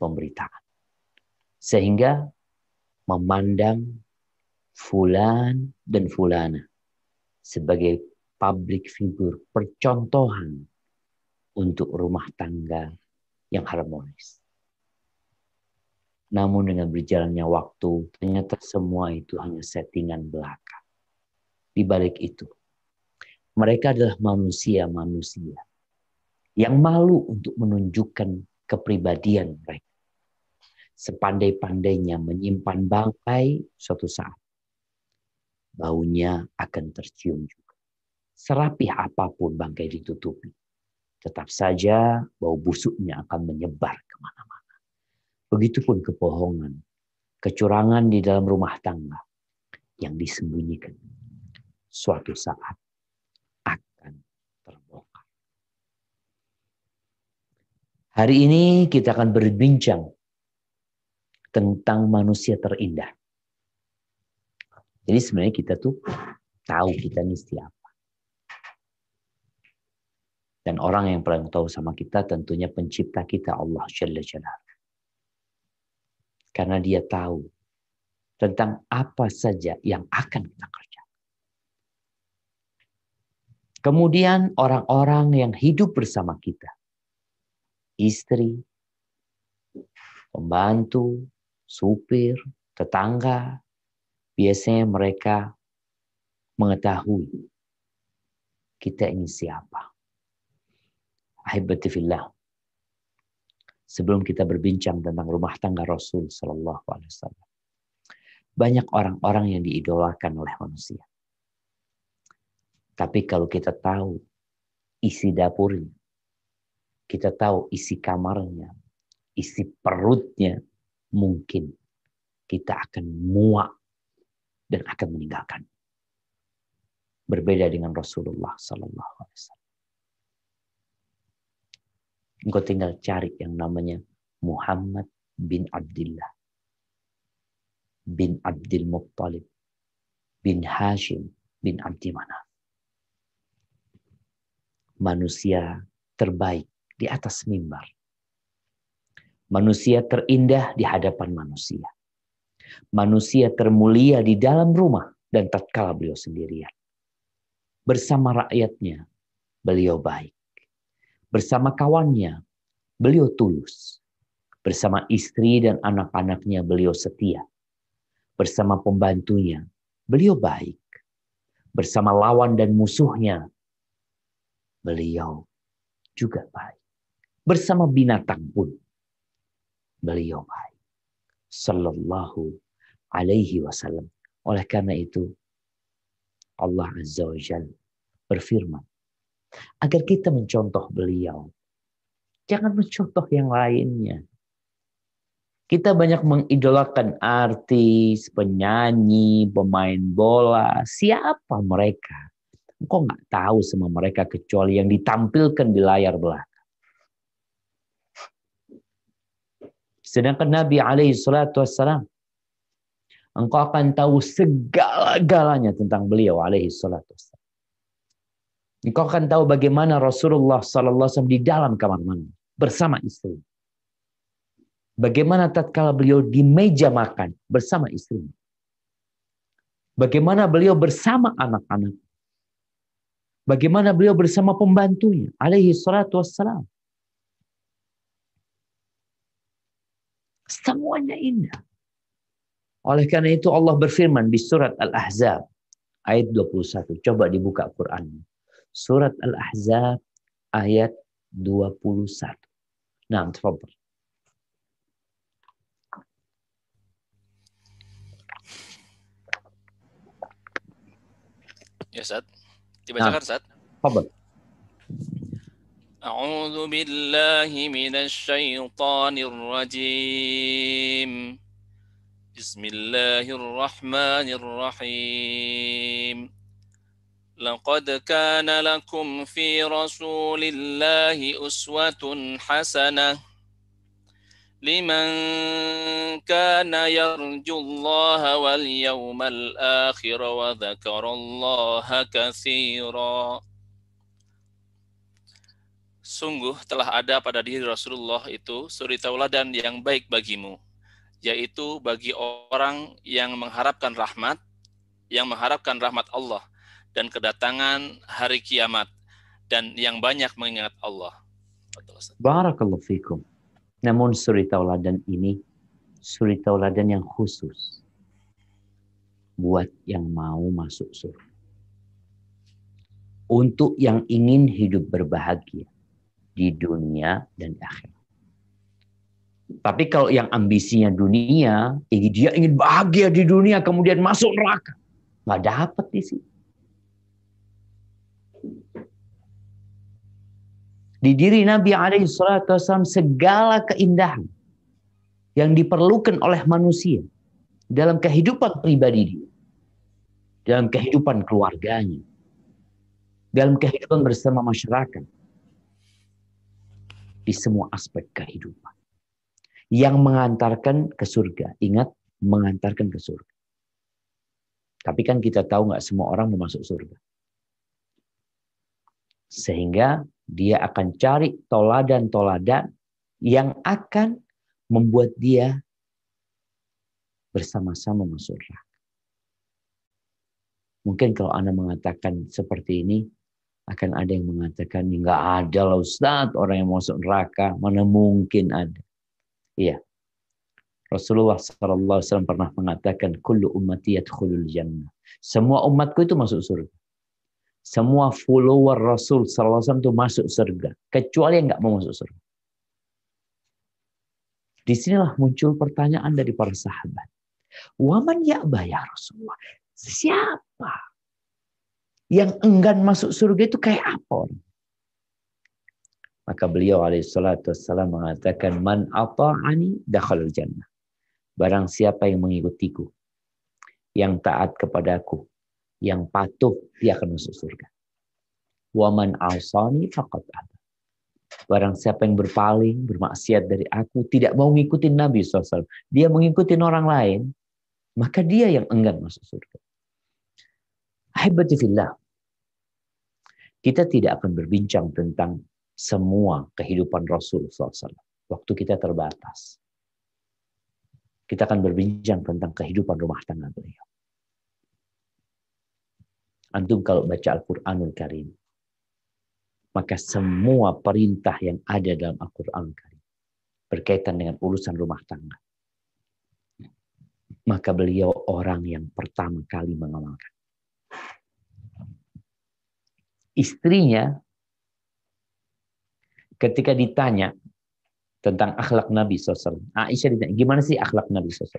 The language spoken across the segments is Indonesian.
pemberitaan. Sehingga memandang fulan dan fulana sebagai public figure, percontohan untuk rumah tangga yang harmonis. Namun dengan berjalannya waktu, ternyata semua itu hanya settingan belaka. Di balik itu, mereka adalah manusia-manusia yang malu untuk menunjukkan kepribadian mereka. Sepandai-pandainya menyimpan bangkai, suatu saat baunya akan tercium juga. Serapih apapun bangkai ditutupi, tetap saja bau busuknya akan menyebar kemana-mana. Begitupun kebohongan, kecurangan di dalam rumah tangga yang disembunyikan, suatu saat akan terbongkar. Hari ini kita akan berbincang tentang manusia terindah. Jadi sebenarnya kita tuh tahu kita ini siapa. Dan orang yang paling tahu sama kita tentunya pencipta kita, Allah Jalla Jalaluhu. Karena dia tahu tentang apa saja yang akan kita kerjakan. Kemudian orang-orang yang hidup bersama kita. Istri, pembantu, supir, tetangga. Biasanya mereka mengetahui kita ini siapa. Ahibati fillah. Sebelum kita berbincang tentang rumah tangga Rasul Sallallahu Alaihi Wasallam, banyak orang-orang yang diidolakan oleh manusia. Tapi kalau kita tahu isi dapurnya, kita tahu isi kamarnya, isi perutnya, mungkin kita akan muak dan akan meninggalkan. Berbeda dengan Rasulullah Sallallahu Alaihi Wasallam. Engkau tinggal cari yang namanya Muhammad bin Abdullah, bin Abdul Muttalib, bin Hashim, bin Abdi Manaf. Manusia terbaik di atas mimbar. Manusia terindah di hadapan manusia. Manusia termulia di dalam rumah dan tatkala beliau sendirian. Bersama rakyatnya, beliau baik. Bersama kawannya, beliau tulus. Bersama istri dan anak-anaknya, beliau setia. Bersama pembantunya, beliau baik. Bersama lawan dan musuhnya, beliau juga baik. Bersama binatang pun, beliau baik. Sallallahu alaihi wasallam. Oleh karena itu, Allah Azza wa Jalla berfirman, agar kita mencontoh beliau. Jangan mencontoh yang lainnya. Kita banyak mengidolakan artis, penyanyi, pemain bola. Siapa mereka? Engkau nggak tahu sama mereka kecuali yang ditampilkan di layar belakang. Sedangkan Nabi alaihi salatu wassalam, engkau akan tahu segala-galanya tentang beliau alaihi salatu wassalam. Engkau akan tahu bagaimana Rasulullah sallallahu alaihi wasallam di dalam kamar mandi bersama istri. Bagaimana tatkala beliau di meja makan bersama istri. Bagaimana beliau bersama anak-anak. Bagaimana beliau bersama pembantunya alaihi salatu wassalam. Semuanya indah. Oleh karena itu Allah berfirman di surat Al-Ahzab ayat 21. Coba dibuka Quran. Surat Al-Ahzab ayat 21. Nah, tafadhal. Ya, Ustaz. Dibacakan, Ustaz. Tafadhal. A'udzu billahi minasy syaithanir rajim. Bismillahirrahmanirrahim. Laqad kana lakum fi Rasulillahi uswatun hasanah liman kana yarjullaha wal yawmal akhir wa dzakarallaha katsira. sungguh telah ada pada diri Rasulullah itu suri tauladan yang baik bagimu, yaitu bagi orang yang mengharapkan rahmat Allah dan kedatangan hari kiamat, dan yang banyak mengingat Allah. Barakallahu fikum. Namun suri tauladan ini suri tauladan yang khusus buat yang mau masuk surga. Untuk yang ingin hidup berbahagia di dunia dan akhirat. Tapi kalau yang ambisinya dunia, dia ingin bahagia di dunia kemudian masuk neraka, nggak dapat di sini. Di diri Nabi SAW segala keindahan yang diperlukan oleh manusia dalam kehidupan pribadi dia, dalam kehidupan keluarganya, dalam kehidupan bersama masyarakat, di semua aspek kehidupan yang mengantarkan ke surga. Ingat, mengantarkan ke surga. Tapi kan kita tahu nggak semua orang mau masuk surga. Sehingga dia akan cari toladan-toladan yang akan membuat dia bersama-sama masuk neraka. Mungkin kalau Anda mengatakan seperti ini, akan ada yang mengatakan, nggak ada lah Ustaz orang yang masuk neraka, mana mungkin ada. Iya. Rasulullah SAW pernah mengatakan, kullu ummati yadkhulul jannah. Semua umatku itu masuk surga. Semua follower Rasul SAW itu masuk surga. Kecuali yang nggak mau masuk surga. Disinilah muncul pertanyaan dari para sahabat. Waman ya'ba ya Rasulullah. Siapa yang enggan masuk surga itu kayak apa? Maka beliau alaihissalatu wassalam mengatakan, man ata'ani dakhalal jannah. Barang siapa yang mengikutiku, yang taat kepadaku, yang patuh, dia akan masuk surga. Wa man asani faqad aba. Barang siapa yang berpaling, bermaksiat dari aku, tidak mau ngikutin Nabi SAW, dia mengikuti orang lain, maka dia yang enggan masuk surga. Ahibati fillah. Kita tidak akan berbincang tentang semua kehidupan Rasul SAW. Waktu kita terbatas. Kita akan berbincang tentang kehidupan rumah tangga beliau. Antum kalau baca Al-Quranul Karim, maka semua perintah yang ada dalam Al-Quranul Karim berkaitan dengan urusan rumah tangga. Maka beliau orang yang pertama kali mengamalkan. Istrinya ketika ditanya tentang akhlak Nabi SAW, Aisyah ditanya, gimana sih akhlak Nabi SAW?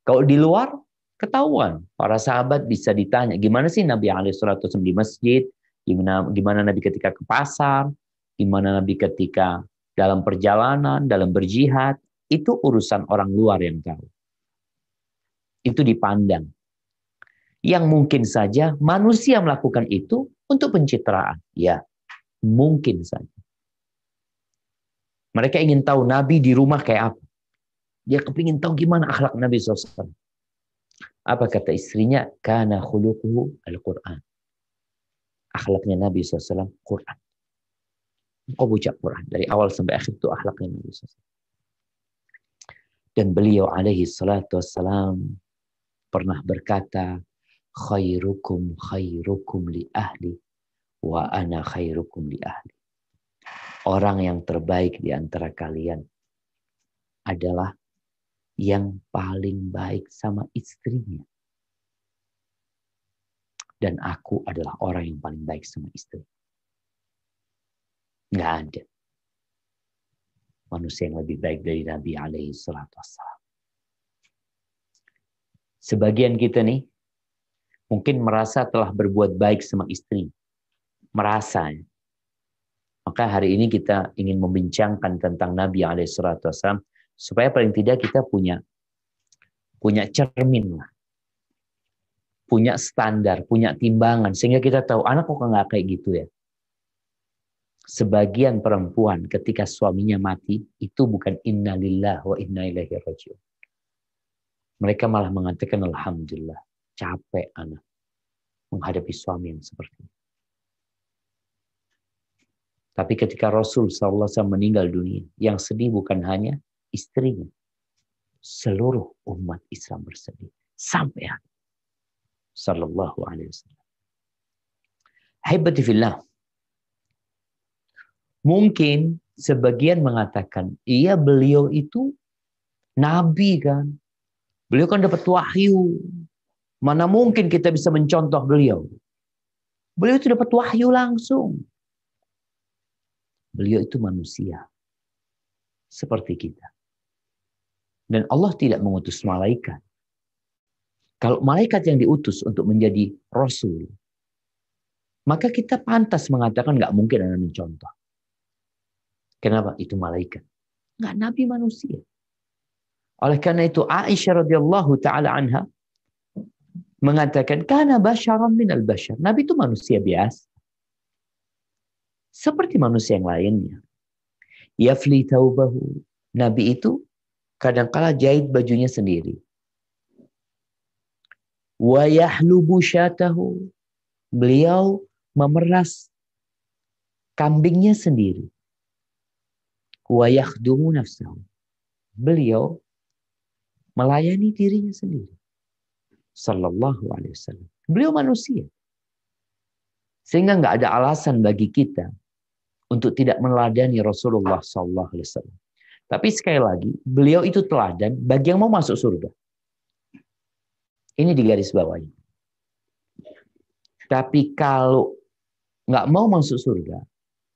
Kalau di luar, ketahuan. Para sahabat bisa ditanya, gimana sih Nabi SAW di masjid, gimana Nabi ketika ke pasar, gimana Nabi ketika dalam perjalanan, dalam berjihad, itu urusan orang luar yang tahu. Itu dipandang. Yang mungkin saja manusia melakukan itu untuk pencitraan. Ya, mungkin saja. Mereka ingin tahu Nabi di rumah kayak apa. Dia kepingin tahu gimana akhlak Nabi SAW. Apa kata istrinya? Kana khuluquhu al-Quran. Akhlaknya Nabi SAW, Quran. Kau baca Quran. Dari awal sampai akhir itu akhlaknya Nabi SAW. Dan beliau alaihi salatu wassalam pernah berkata, khairukum khairukum li ahli wa ana khairukum li ahli. Orang yang terbaik di antara kalian adalah yang paling baik sama istrinya. Dan aku adalah orang yang paling baik sama istri. Nggak ada manusia yang lebih baik dari Nabi alaihi salatu wassalam. Sebagian kita nih mungkin merasa telah berbuat baik sama istri. Merasa. Maka hari ini kita ingin membincangkan tentang Nabi alaihi salatu wassalam supaya paling tidak kita punya cermin lah. Punya standar, punya timbangan sehingga kita tahu anak kok nggak kayak gitu ya. Sebagian perempuan ketika suaminya mati itu bukan innalillahi wa inna ilaihi raji'un. Mereka malah mengatakan alhamdulillah, capek anak menghadapi suami yang seperti ini. Tapi ketika Rasul SAW meninggal dunia, yang sedih bukan hanya istrinya. Seluruh umat Islam bersedih. Sampai hari. Sallallahu alaihi wasallam. Haibati fillah. Mungkin sebagian mengatakan, iya beliau itu nabi kan. Beliau kan dapat wahyu. Mana mungkin kita bisa mencontoh beliau. Beliau itu dapat wahyu langsung. Beliau itu manusia. Seperti kita. Dan Allah tidak mengutus malaikat. Kalau malaikat yang diutus untuk menjadi rasul, maka kita pantas mengatakan nggak mungkin Anda mencontoh. Kenapa? Itu malaikat. Nggak nabi manusia. Oleh karena itu Aisyah radhiyallahu taala anha mengatakan kana basyaran minal basyar. Nabi itu manusia biasa. Seperti manusia yang lainnya. Yafli taubahu. Nabi itu kadangkala jahit bajunya sendiri. Wa yahlubu syatahu. Beliau memeras kambingnya sendiri. Wa yakhdumu nafsahu. Beliau melayani dirinya sendiri. Sallallahu alaihi wasallam. Beliau manusia. Sehingga nggak ada alasan bagi kita untuk tidak meneladani Rasulullah sallallahu alaihi wasallam. Tapi sekali lagi, beliau itu teladan bagi yang mau masuk surga. Ini di garis bawahnya. Tapi kalau nggak mau masuk surga,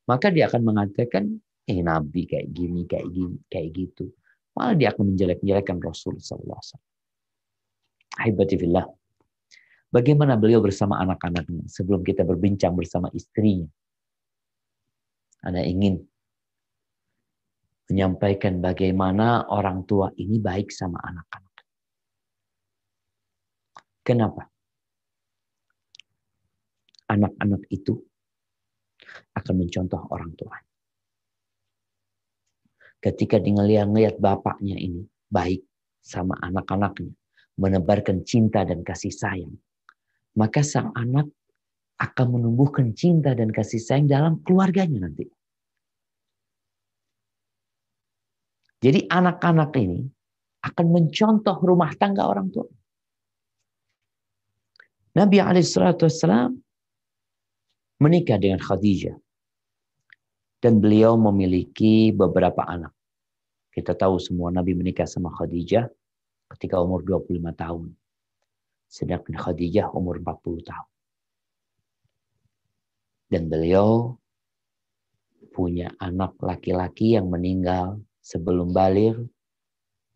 maka dia akan mengatakan, Nabi kayak gini, kayak gitu. Malah dia akan menjelek-jelekan Rasul sallallahu alaihi wasallam. Haibati fillah. Bagaimana beliau bersama anak-anaknya sebelum kita berbincang bersama istrinya? Anda ingin menyampaikan bagaimana orang tua ini baik sama anak-anak. Kenapa? Anak-anak itu akan mencontoh orang tua. Ketika dia ngelihat bapaknya ini baik sama anak-anaknya, menebarkan cinta dan kasih sayang, maka sang anak akan menumbuhkan cinta dan kasih sayang dalam keluarganya nanti. Jadi anak-anak ini akan mencontoh rumah tangga orang tua. Nabi SAW menikah dengan Khadijah. Dan beliau memiliki beberapa anak. Kita tahu semua Nabi menikah sama Khadijah ketika umur 25 tahun. Sedangkan Khadijah umur 40 tahun. Dan beliau punya anak laki-laki yang meninggal sebelum baligh.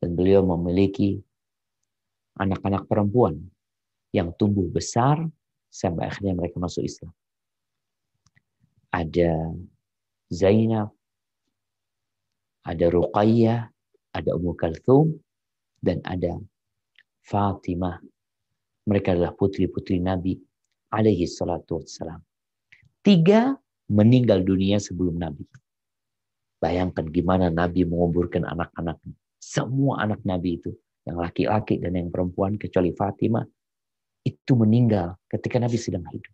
Dan beliau memiliki anak-anak perempuan yang tumbuh besar sampai akhirnya mereka masuk Islam. Ada Zainab, ada Ruqayyah, ada Ummu Kalthum, dan ada Fatimah. Mereka adalah putri-putri Nabi alaihi salatu wassalam. 3 meninggal dunia sebelum Nabi. Bayangkan gimana Nabi menguburkan anak-anaknya. Semua anak Nabi itu, yang laki-laki dan yang perempuan kecuali Fatimah, itu meninggal ketika Nabi sedang hidup.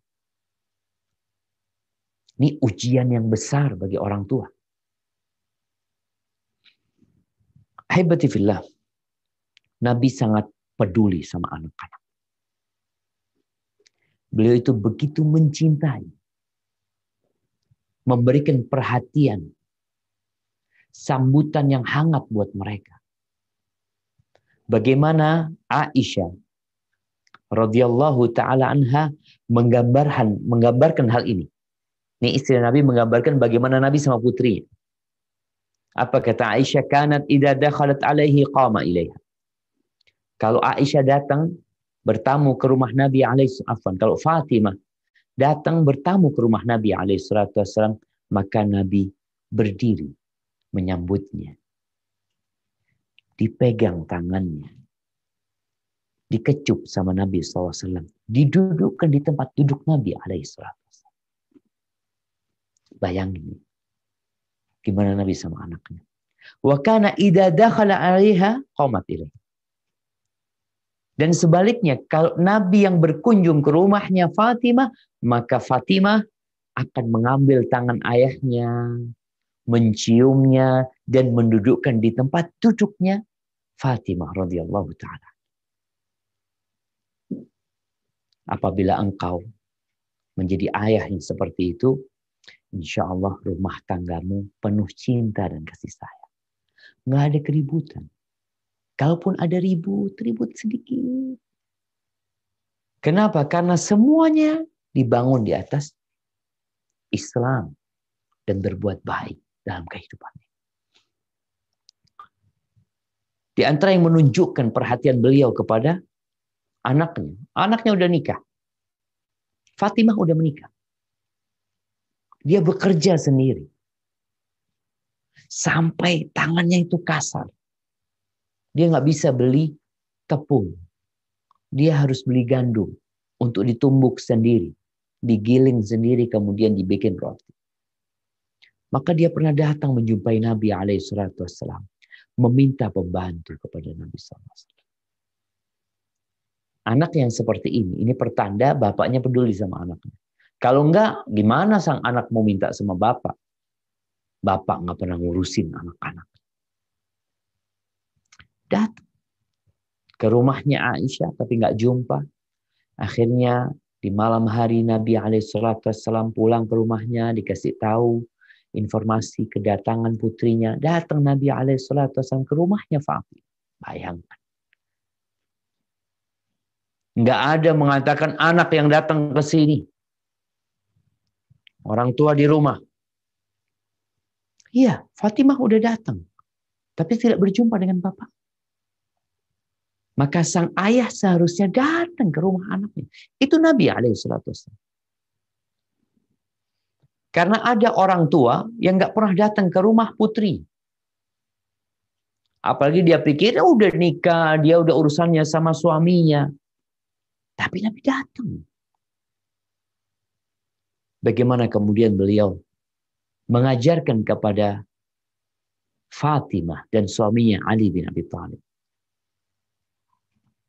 Ini ujian yang besar bagi orang tua. Haibati fillah. Nabi sangat peduli sama anak-anak. Beliau itu begitu mencintai. Memberikan perhatian. Sambutan yang hangat buat mereka. Bagaimana Aisyah radhiyallahu taala anha menggambarkan hal ini. Ini istri Nabi menggambarkan bagaimana Nabi sama putrinya. Apa kata Aisyah? Kanat idza dakhalat alaihi qama ilaiha. Kalau Aisyah datang bertamu ke rumah Nabi kalau Fatimah datang bertamu ke rumah Nabi alaihi salatu wasallam, maka Nabi berdiri menyambutnya. Dipegang tangannya. Dikecup sama Nabi SAW. Didudukkan di tempat duduk Nabi alaihissalam. Bayangin. Gimana Nabi sama anaknya. Wa kana idza dakhala 'alaiha qamat ilaih. Dan sebaliknya, kalau Nabi yang berkunjung ke rumahnya Fatimah, maka Fatimah akan mengambil tangan ayahnya, menciumnya, dan mendudukkan di tempat duduknya Fatimah radhiyallahu taala. Apabila engkau menjadi ayah yang seperti itu, insya Allah rumah tanggamu penuh cinta dan kasih sayang. Nggak ada keributan. Kalaupun ada ribut sedikit. Kenapa? Karena semuanya dibangun di atas Islam dan berbuat baik dalam kehidupannya. Di antara yang menunjukkan perhatian beliau kepada anaknya. Anaknya udah nikah. Fatimah udah menikah. Dia bekerja sendiri. Sampai tangannya itu kasar. Dia nggak bisa beli tepung. Dia harus beli gandum untuk ditumbuk sendiri. Digiling sendiri, kemudian dibikin roti. Maka dia pernah datang menjumpai Nabi SAW. Meminta pembantu kepada Nabi SAW. Anak yang seperti ini pertanda bapaknya peduli sama anaknya. Kalau enggak, gimana sang anak mau minta sama bapak? Bapak nggak pernah ngurusin anak-anak. Datang ke rumahnya Aisyah, tapi nggak jumpa. Akhirnya di malam hari Nabi SAW pulang ke rumahnya, dikasih tahu informasi kedatangan putrinya. Datang Nabi SAW ke rumahnya Fatimah. Bayangkan. Nggak ada mengatakan anak yang datang ke sini. Orang tua di rumah. Iya, Fatimah udah datang. Tapi tidak berjumpa dengan bapak. Maka sang ayah seharusnya datang ke rumah anaknya. Itu Nabi SAW. Karena ada orang tua yang nggak pernah datang ke rumah putri. Apalagi dia pikir udah nikah, dia udah urusannya sama suaminya. Tapi Nabi datang. Bagaimana kemudian beliau mengajarkan kepada Fatimah dan suaminya Ali bin Abi Thalib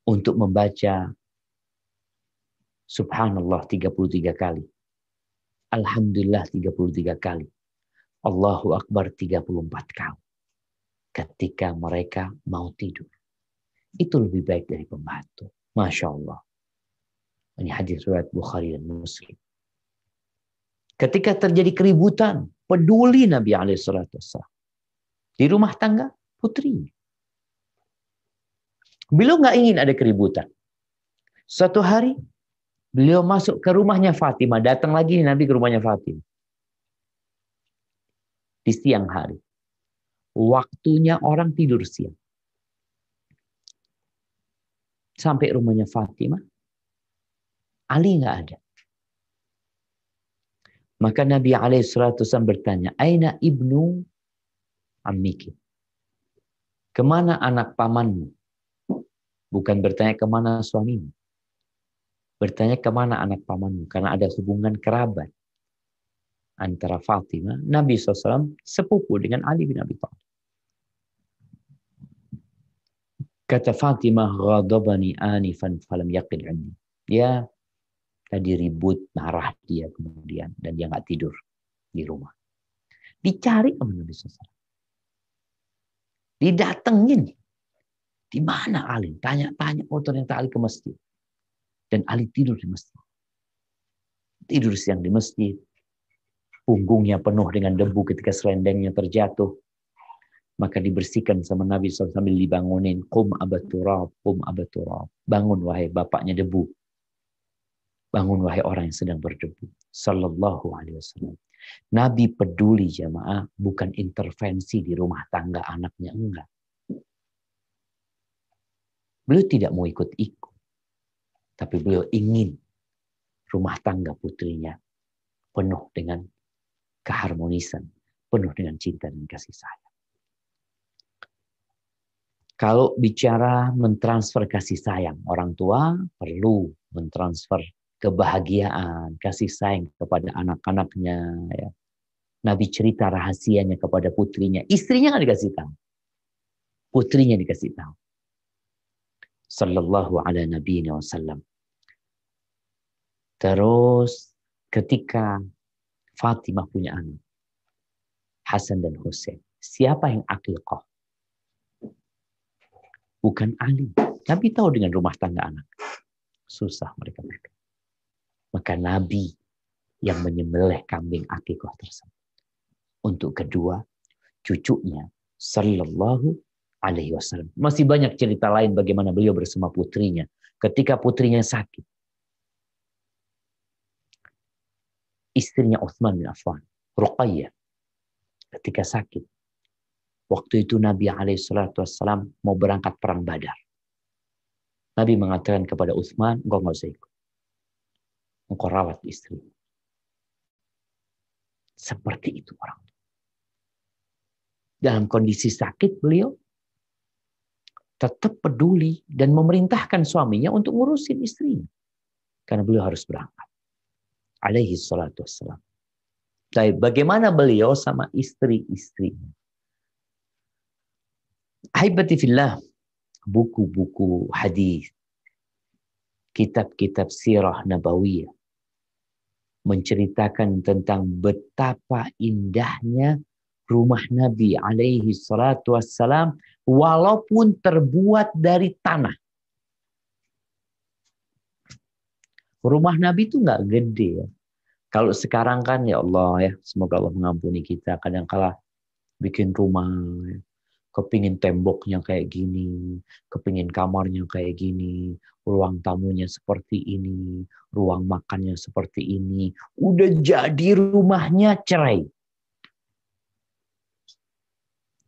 untuk membaca Subhanallah 33 kali. Alhamdulillah 33 kali. Allahu Akbar 34 kali. Ketika mereka mau tidur. Itu lebih baik dari pembantu. Masya Allah. Ini hadis riwayat Bukhari dan Muslim. Ketika terjadi keributan, peduli Nabi SAW. Di rumah tangga putrinya. Beliau nggak ingin ada keributan. Suatu hari, beliau masuk ke rumahnya Fatimah. Datang lagi Nabi ke rumahnya Fatimah. Di siang hari. Waktunya orang tidur siang. Sampai rumahnya Fatimah. Ali nggak ada. Maka Nabi SAW bertanya, Aina ibnu ammiki? Kemana anak pamanmu? Bukan bertanya kemana suamimu. Bertanya kemana anak pamanmu. Karena ada hubungan kerabat. Antara Fatimah, Nabi SAW sepupu dengan Ali bin Abi Thalib. Kata Fatimah, ghadabani anifan falam yaqil anni. Ya, tadi ribut, marah dia kemudian. Dan dia nggak tidur di rumah. Dicari sama Nabi SAW. Didatengin. Di mana Ali? Tanya-tanya. Oh, ternyata Ali ke masjid. Dan Ali tidur di masjid. Tidur siang di masjid. Punggungnya penuh dengan debu ketika selendangnya terjatuh. Maka dibersihkan sama Nabi SAW sambil dibangunin. Qum abaturab, qum abaturab. Bangun wahai bapaknya debu. Bangun wahai orang yang sedang berdebu. Sallallahu alaihi wasallam. Nabi peduli jamaah. Bukan intervensi di rumah tangga anaknya. Enggak. Beliau tidak mau ikut-ikut. Tapi beliau ingin rumah tangga putrinya penuh dengan keharmonisan. Penuh dengan cinta dan kasih sayang. Kalau bicara mentransfer kasih sayang, orang tua perlu mentransfer kebahagiaan, kasih sayang kepada anak-anaknya. Ya. Nabi cerita rahasianya kepada putrinya. Istrinya nggak dikasih tahu. Putrinya dikasih tahu. Sallallahu ala nabiyina wasallam. Terus ketika Fatimah punya anak, Hasan dan Husain. Siapa yang aqiqah? Bukan Ali. Nabi tahu dengan rumah tangga anak. Susah mereka berdua. Maka Nabi yang menyembelih kambing aqiqah tersebut. Untuk kedua cucunya sallallahu alaihi wasallam. Masih banyak cerita lain bagaimana beliau bersama putrinya ketika putrinya sakit. Istrinya Utsman bin Affan, Ruqayyah, ketika sakit. Waktu itu Nabi alaihi salatu wassalam mau berangkat perang Badar. Nabi mengatakan kepada Utsman, engkau enggak usah ikut. Engkau rawat istri. Seperti itu orang. Dalam kondisi sakit beliau tetap peduli dan memerintahkan suaminya untuk ngurusin istrinya. Karena beliau harus berangkat. Alaihi salatu wassalam. Tapi bagaimana beliau sama istri-istrinya? Ahibati fillah, buku-buku hadis, kitab-kitab sirah nabawiyah menceritakan tentang betapa indahnya rumah Nabi alaihi salatu wassalam walaupun terbuat dari tanah. Rumah Nabi itu nggak gede ya. Kalau sekarang kan ya Allah ya, semoga Allah mengampuni kita, kadang-kala bikin rumah, ya, kepingin temboknya kayak gini, kepingin kamarnya kayak gini, ruang tamunya seperti ini, ruang makannya seperti ini. Udah jadi rumahnya cerai.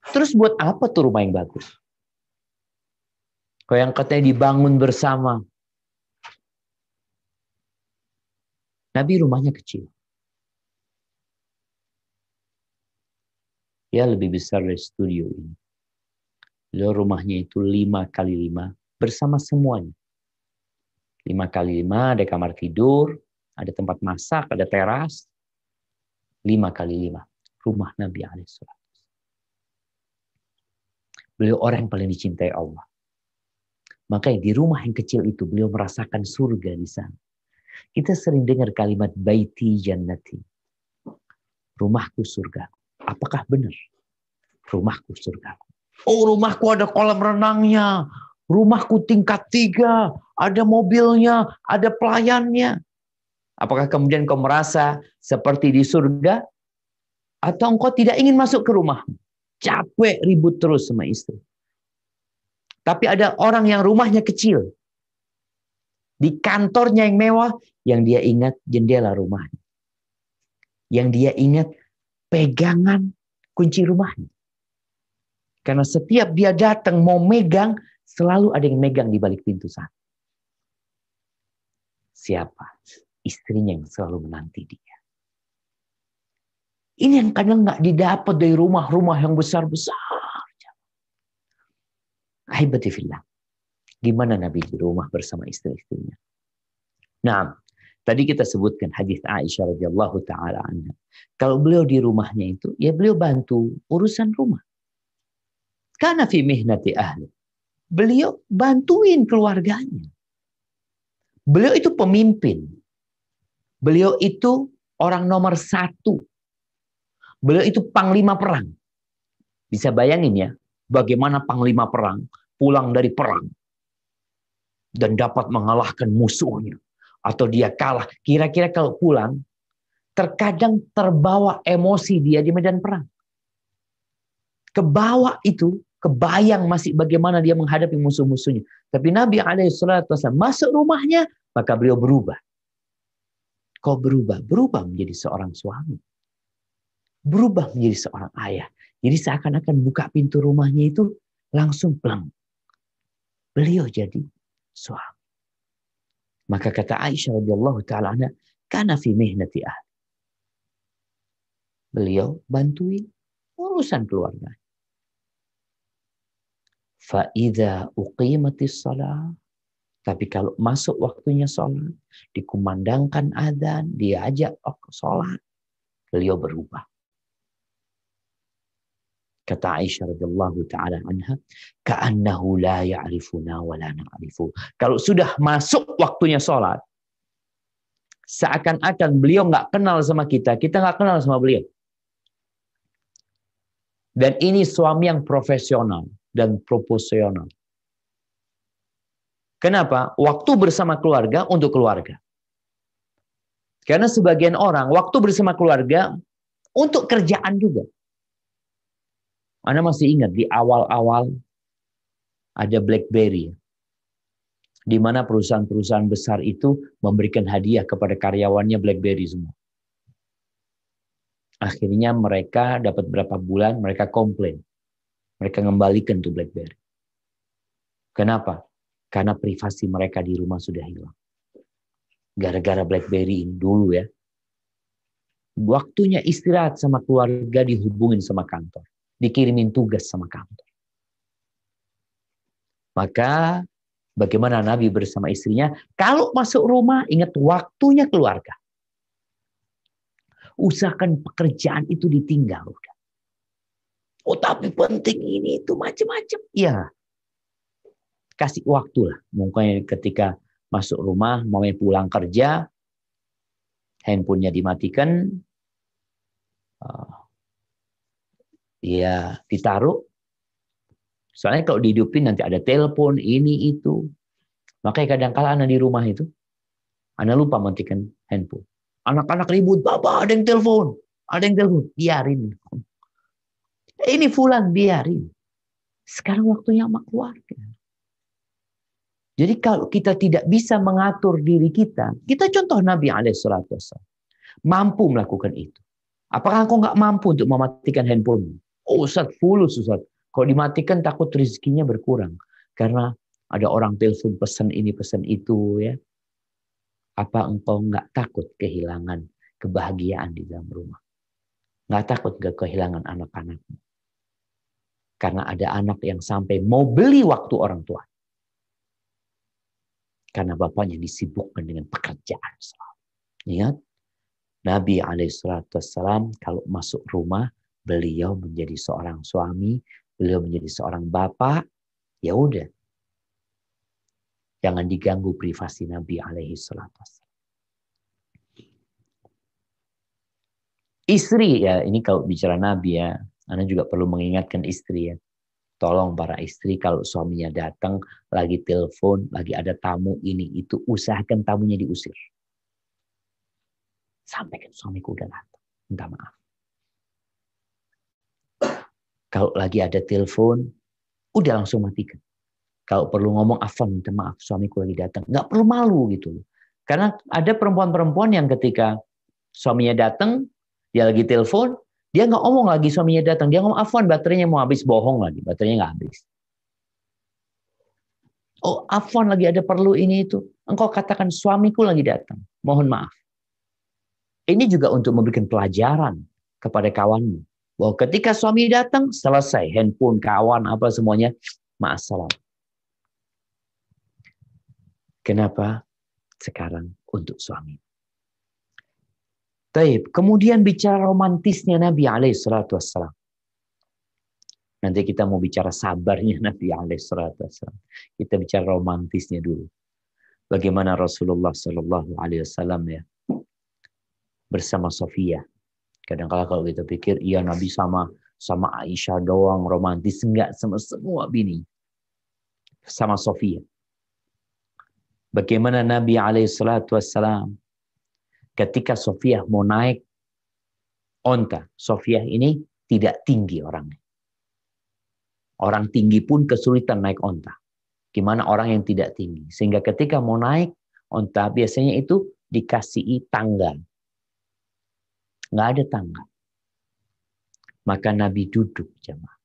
Terus buat apa tuh rumah yang bagus? Kalau yang katanya dibangun bersama. Nabi rumahnya kecil. Ya lebih besar dari studio ini. Beliau rumahnya itu 5x5 bersama semuanya. 5x5 ada kamar tidur, ada tempat masak, ada teras. 5x5 rumah Nabi alaihissalam. Beliau orang yang paling dicintai Allah. Makanya di rumah yang kecil itu beliau merasakan surga di sana. Kita sering dengar kalimat baiti jannati. Rumahku surga. Apakah benar? Rumahku surga. Oh, rumahku ada kolam renangnya. Rumahku tingkat 3. Ada mobilnya. Ada pelayannya. Apakah kemudian kau merasa seperti di surga? Atau engkau tidak ingin masuk ke rumah? Capek ribut terus sama istri. Tapi ada orang yang rumahnya kecil. Di kantornya yang mewah, yang dia ingat jendela rumahnya. Yang dia ingat pegangan kunci rumahnya. Karena setiap dia datang mau megang, selalu ada yang megang di balik pintu sana. Siapa? Istrinya yang selalu menanti dia. Ini yang kadang nggak didapat dari rumah-rumah yang besar-besar. Ahibati fillah. Gimana Nabi di rumah bersama istri-istrinya? Nah, tadi kita sebutkan hadis Aisyah radhiyallahu taala anha. Kalau beliau di rumahnya itu, ya beliau bantu urusan rumah. Kana fi mihnati ahli. Beliau bantuin keluarganya. Beliau itu pemimpin. Beliau itu orang nomor 1. Beliau itu panglima perang. Bisa bayangin ya, bagaimana panglima perang pulang dari perang dan dapat mengalahkan musuhnya. Atau dia kalah. Kira-kira kalau pulang, terkadang terbawa emosi dia di medan perang. Kebawa itu, kebayang masih bagaimana dia menghadapi musuh-musuhnya. Tapi Nabi SAW masuk rumahnya, maka beliau berubah. Kau berubah? Berubah menjadi seorang suami. Berubah menjadi seorang ayah. Jadi seakan-akan buka pintu rumahnya itu langsung pleng. Beliau jadi suami. Maka kata Aisyah radhiyallahu taala anha, kana fi mihnati ahli. Beliau bantuin urusan keluarga. Fa idza uqimatis shalah, tapi kalau masuk waktunya sholat, dikumandangkan adzan, diajak sholat, beliau berubah. Kata Aisyah radhiyallahu taala anha, ka'annahu la ya'rifuna wa la na'rifu. Kalau sudah masuk waktunya sholat, Seakan-akan beliau nggak kenal sama kita nggak kenal sama beliau. Dan ini suami yang profesional dan proporsional. Kenapa? Waktu bersama keluarga untuk keluarga. Karena sebagian orang waktu bersama keluarga untuk kerjaan juga. Anda masih ingat di awal-awal ada BlackBerry, di mana perusahaan-perusahaan besar itu memberikan hadiah kepada karyawannya BlackBerry semua. Akhirnya mereka dapat berapa bulan, mereka komplain. Mereka kembalikan tuh BlackBerry. Kenapa? Karena privasi mereka di rumah sudah hilang. Gara-gara BlackBerry ini dulu ya. Waktunya istirahat sama keluarga dihubungin sama kantor. Dikirimin tugas sama kantor. Maka bagaimana Nabi bersama istrinya? Kalau masuk rumah, ingat waktunya keluarga. Usahakan pekerjaan itu ditinggal. Oh tapi penting ini itu macam-macam. Ya, kasih waktu lah. Mungkin ketika masuk rumah, mau pulang kerja, handphonenya dimatikan, ya ditaruh. Soalnya kalau dihidupin nanti ada telepon, ini itu. Makanya kadang-kala anak di rumah itu, anak lupa matikan handphone. Anak-anak ribut, Bapak ada yang telepon. Ada yang telepon, biarin. Ini fulan, biarin. Sekarang waktunya sama keluarga. Jadi kalau kita tidak bisa mengatur diri kita contoh Nabi SAW. Mampu melakukan itu. Apakah engkau nggak mampu untuk mematikan handphone? Oh Ustaz, fulus Ustaz. Kalau dimatikan takut rezekinya berkurang. Karena ada orang telepon pesan ini, pesan itu ya. Apa engkau nggak takut kehilangan kebahagiaan di dalam rumah? Nggak takut nggak kehilangan anak-anakmu? Karena ada anak yang sampai mau beli waktu orang tua. Karena bapaknya disibukkan dengan pekerjaan. Ingat, Nabi SAW kalau masuk rumah, beliau menjadi seorang suami, beliau menjadi seorang bapak, ya udah. Jangan diganggu privasi Nabi SAW. Istri ya, ini kalau bicara Nabi ya, Anda juga perlu mengingatkan istri ya. Tolong para istri kalau suaminya datang, lagi telepon, lagi ada tamu ini itu, usahakan tamunya diusir. Sampaikan suamiku udah datang, minta maaf. Kalau lagi ada telepon, udah langsung matikan. Kalau perlu ngomong, afwan, minta maaf, suamiku lagi datang. Nggak perlu malu gitu. Karena ada perempuan-perempuan yang ketika suaminya datang, dia lagi telepon, dia nggak ngomong lagi suaminya datang. Dia ngomong, afwan, baterainya mau habis, bohong lagi. Baterainya nggak habis. Oh, afwan, lagi ada perlu ini itu. Engkau katakan suamiku lagi datang. Mohon maaf. Ini juga untuk memberikan pelajaran kepada kawanmu. Bahwa ketika suami datang, selesai. Handphone, kawan, apa semuanya. Ma'assalam. Kenapa? Sekarang untuk suami. Taib. Kemudian bicara romantisnya Nabi SAW. Nanti kita mau bicara sabarnya Nabi SAW. Kita bicara romantisnya dulu. Bagaimana Rasulullah SAW ya bersama Sofia. Kadang-kala kalau kita pikir, iya Nabi sama Aisyah doang romantis, enggak, sama semua bini. Sama Sofia. Bagaimana Nabi SAW ketika Sofia mau naik onta. Sofia ini tidak tinggi orangnya. Orang tinggi pun kesulitan naik onta. Gimana orang yang tidak tinggi. Sehingga ketika mau naik onta, biasanya itu dikasih tangga. Nggak ada tangga. Maka Nabi duduk jemaah.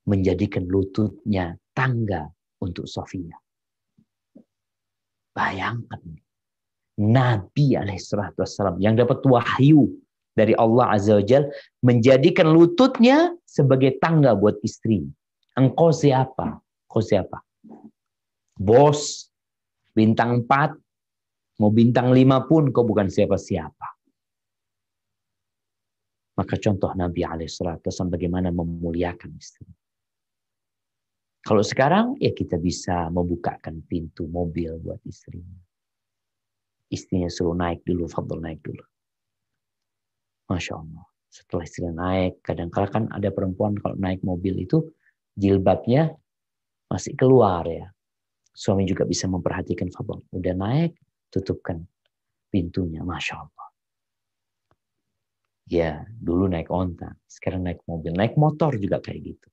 Menjadikan lututnya tangga untuk Sofia. Bayangkan. Nabi SAW yang dapat wahyu dari Allah Azza wa Jalla menjadikan lututnya sebagai tangga buat istri. Engkau siapa? Engkau siapa? Bos, bintang 4, mau bintang 5 pun kau bukan siapa-siapa. Maka contoh Nabi SAW bagaimana memuliakan istri. Kalau sekarang ya kita bisa membukakan pintu mobil buat istrinya. Istrinya suruh naik dulu, Fadl naik dulu. Masya Allah. Setelah istrinya naik, kadang-kala kan ada perempuan kalau naik mobil itu jilbabnya masih keluar ya. Suami juga bisa memperhatikan, Fadl. Udah naik, tutupkan pintunya. Masya Allah. Ya, dulu naik onta, sekarang naik mobil. Naik motor juga kayak gitu.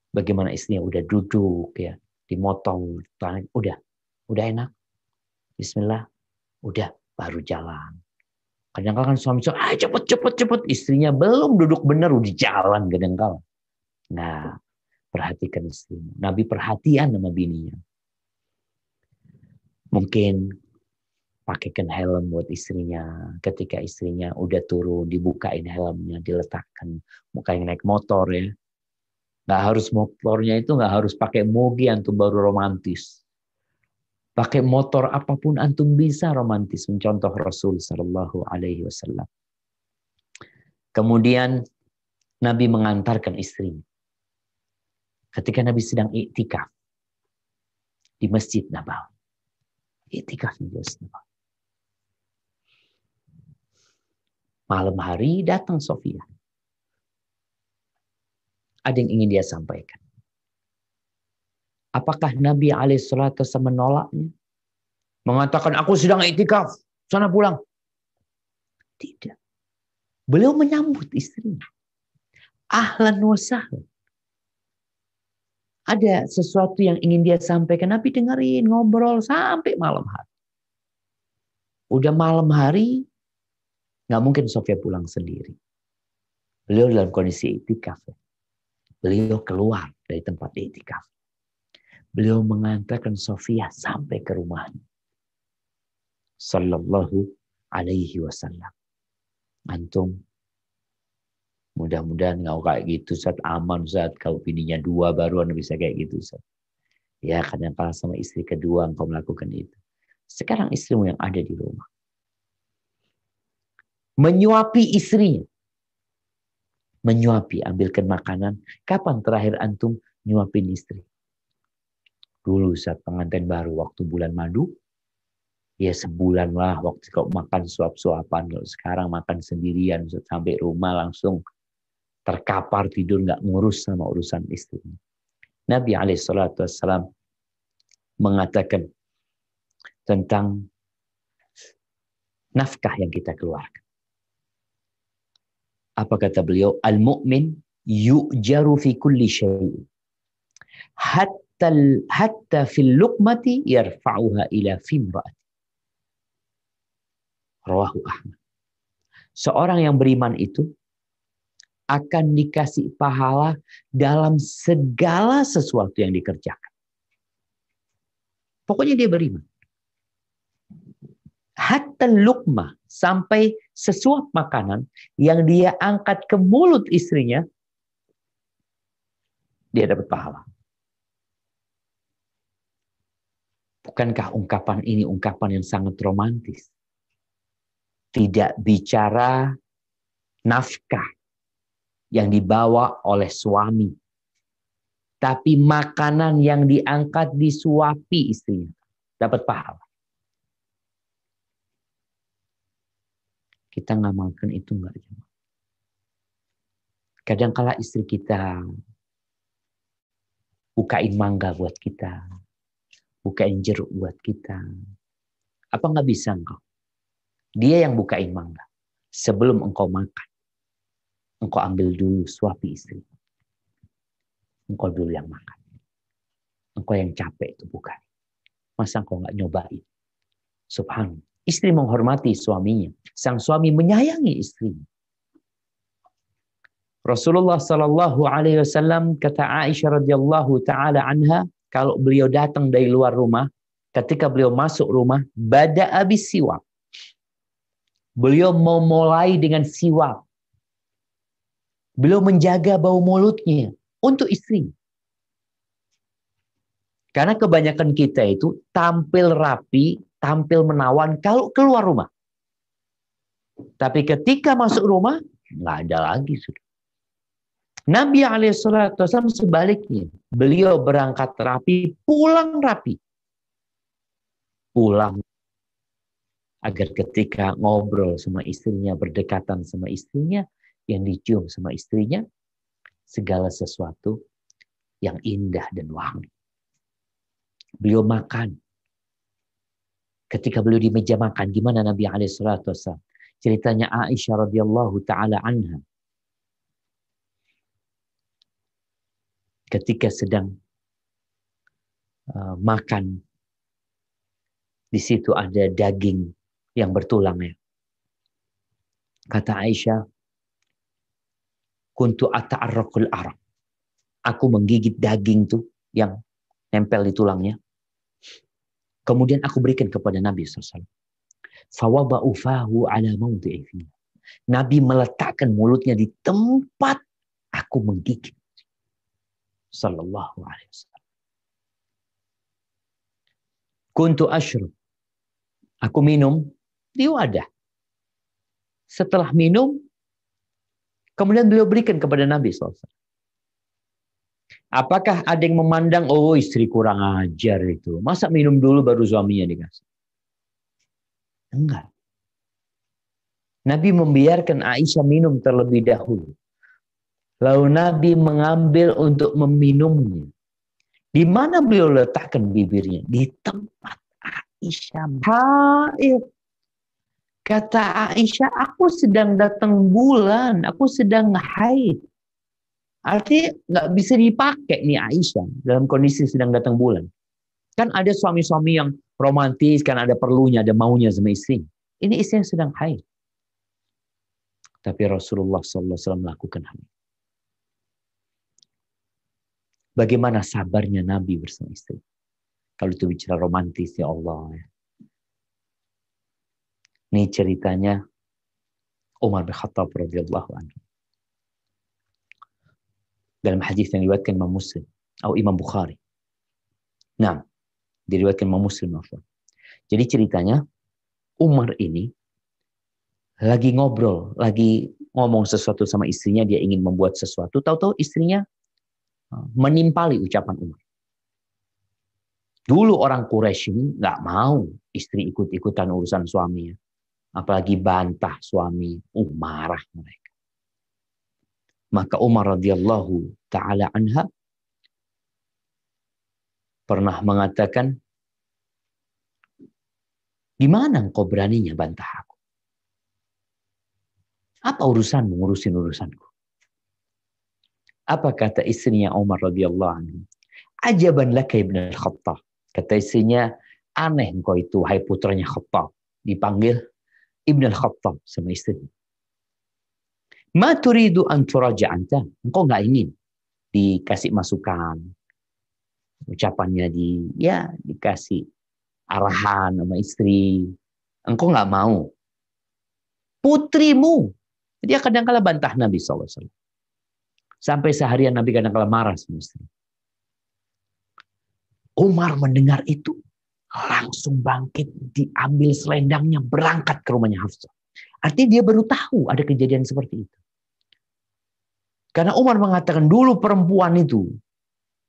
Bagaimana istrinya udah duduk ya di motor, udah enak. Bismillah, udah baru jalan. Kadang-kadang kan suami cepet. Istrinya belum duduk benar udah jalan kadang-kadang. Nah, perhatikan istrinya. Nabi perhatian sama bininya. Mungkin pakaikan helm buat istrinya. Ketika istrinya udah turun, dibukain helmnya, diletakkan. Muka yang naik motor ya. Nggak harus motornya itu nggak harus pakai moge antum baru romantis. Pakai motor apapun antum bisa romantis. Mencontoh Rasul Sallallahu Alaihi Wasallam. Kemudian Nabi mengantarkan istrinya. Ketika Nabi sedang iktikaf di Masjid Nabawi. Iktikaf di Masjid Nabawi. Malam hari datang Sofia. Ada yang ingin dia sampaikan. Apakah Nabi alaihissalatu menolaknya? Mengatakan, aku sedang iktikaf, sana pulang. Tidak. Beliau menyambut istrinya. Ahlan wa sahlan. Ada sesuatu yang ingin dia sampaikan. Nabi dengerin, ngobrol sampai malam hari. Udah malam hari, nggak mungkin Sofia pulang sendiri. Beliau dalam kondisi iktikaf. Beliau keluar dari tempat iktikaf. Beliau mengantarkan Sofia sampai ke rumahnya. Sallallahu alaihi wasallam. Antum, mudah-mudahan nggak kayak gitu, Ustaz. Aman, Ustaz. Kalau bininya 2 baru anda bisa kayak gitu, Ustaz. Ya, kadang-kadang sama istri kedua engkau melakukan itu. Sekarang istrimu yang ada di rumah. Menyuapi istrinya. Menyuapi, ambilkan makanan. Kapan terakhir antum nyuapin istri? Dulu saat pengantin baru, waktu bulan madu, ya sebulan lah waktu kau makan suap-suapan. Kalau sekarang makan sendirian, sampai rumah langsung terkapar tidur, nggak ngurus sama urusan istri. Nabi alaihissalam mengatakan tentang nafkah yang kita keluarkan. Apa kata beliau? Al-mu'min yu'jaru fi kulli syai'. Hatta fil luqmati yarfa'uha ila fimra'ati. Rawahu Ahmad. Seorang yang beriman itu akan dikasih pahala dalam segala sesuatu yang dikerjakan. Pokoknya dia beriman. Hatta luqmah, sampai sesuap makanan yang dia angkat ke mulut istrinya, dia dapat pahala. Bukankah ungkapan ini ungkapan yang sangat romantis? Tidak bicara nafkah yang dibawa oleh suami, tapi makanan yang diangkat disuapi istrinya, dapat pahala. Kita ngamalkan itu enggak? Kadang-kala istri kita bukain mangga buat kita, bukain jeruk buat kita. Apa nggak bisa engkau? Dia yang bukain mangga. Sebelum engkau makan, engkau ambil dulu suapi istri. Engkau dulu yang makan. Engkau yang capek itu bukan. Masa engkau nggak nyobain? Subhanallah. Istri menghormati suaminya. Sang suami menyayangi istrinya. Rasulullah Sallallahu Alaihi Wasallam kata Aisyah radhiyallahu taala anha, kalau beliau datang dari luar rumah, ketika beliau masuk rumah, bada'a bisiwak. Beliau memulai dengan siwak. Beliau menjaga bau mulutnya untuk istrinya. Karena kebanyakan kita itu tampil rapi, tampil menawan kalau keluar rumah. Tapi ketika masuk rumah, nggak ada lagi sudah. Nabi alaihissalam sebaliknya. Beliau berangkat rapi, pulang rapi. Pulang Agar ketika ngobrol sama istrinya, berdekatan sama istrinya, yang dicium sama istrinya, segala sesuatu yang indah dan wangi. Beliau makan. Ketika beliau di meja makan, gimana Nabi SAW? Ceritanya Aisyah radhiyallahu taala anha. Ketika sedang makan, di situ ada daging yang bertulang ya. Kata Aisyah, kuntu ata'arraqul araq. Aku menggigit daging tuh yang nempel di tulangnya. Kemudian aku berikan kepada Nabi SAW. Fawaba'u fahu ala mawdi'i fihi. Nabi meletakkan mulutnya di tempat aku menggigit. Sallallahu alaihi wasallam. Kuntu ashrub. Aku minum di wadah. Setelah minum, kemudian beliau berikan kepada Nabi SAW. Apakah ada yang memandang, oh istri kurang ajar itu. Masa minum dulu baru suaminya dikasih? Enggak. Nabi membiarkan Aisyah minum terlebih dahulu. Lalu Nabi mengambil untuk meminumnya. Di mana beliau letakkan bibirnya? Di tempat Aisyah haid. Kata Aisyah, aku sedang datang bulan, aku sedang haid. Artinya nggak bisa dipakai nih Aisyah dalam kondisi sedang datang bulan. Kan ada suami-suami yang romantis, kan ada perlunya, ada maunya sama istri. Ini istri yang sedang haid. Tapi Rasulullah SAW melakukan hal ini. Bagaimana sabarnya Nabi bersama istri? Kalau itu bicara romantis, ya Allah. Ini ceritanya Umar bin Khattab radhiyallahu anhu. Dalam hadis yang diriwayatkan Imam Muslim atau Imam Bukhari. Nah, diriwayatkan Imam Muslim. Jadi ceritanya Umar ini lagi ngobrol, lagi ngomong sesuatu sama istrinya, dia ingin membuat sesuatu, tahu-tahu istrinya menimpali ucapan Umar. Dulu orang Quraisy ini nggak mau istri ikut-ikutan urusan suaminya. Apalagi bantah suami, marah mereka. Maka Umar radhiyallahu taala anha pernah mengatakan, gimana engkau beraninya bantah aku? Apa urusanmu ngurusin urusanku? Apa kata istrinya Umar radhiyallahu anhu? Ajaban laka ibn al-Khattab. Kata istrinya, aneh engkau itu, hai putranya Khattab. Dipanggil Ibn al-Khattab sama istrinya. Ma turidu an turaja anta. Engkau nggak ingin dikasih masukan. Ucapannya dikasih arahan sama istri. Engkau nggak mau. Putrimu. Dia kadang-kala bantah Nabi SAW. Sampai seharian Nabi kadang-kala marah sama istri. Umar mendengar itu. Langsung bangkit, diambil selendangnya, berangkat ke rumahnya Hafsah. Artinya dia baru tahu ada kejadian seperti itu. Karena Umar mengatakan dulu perempuan itu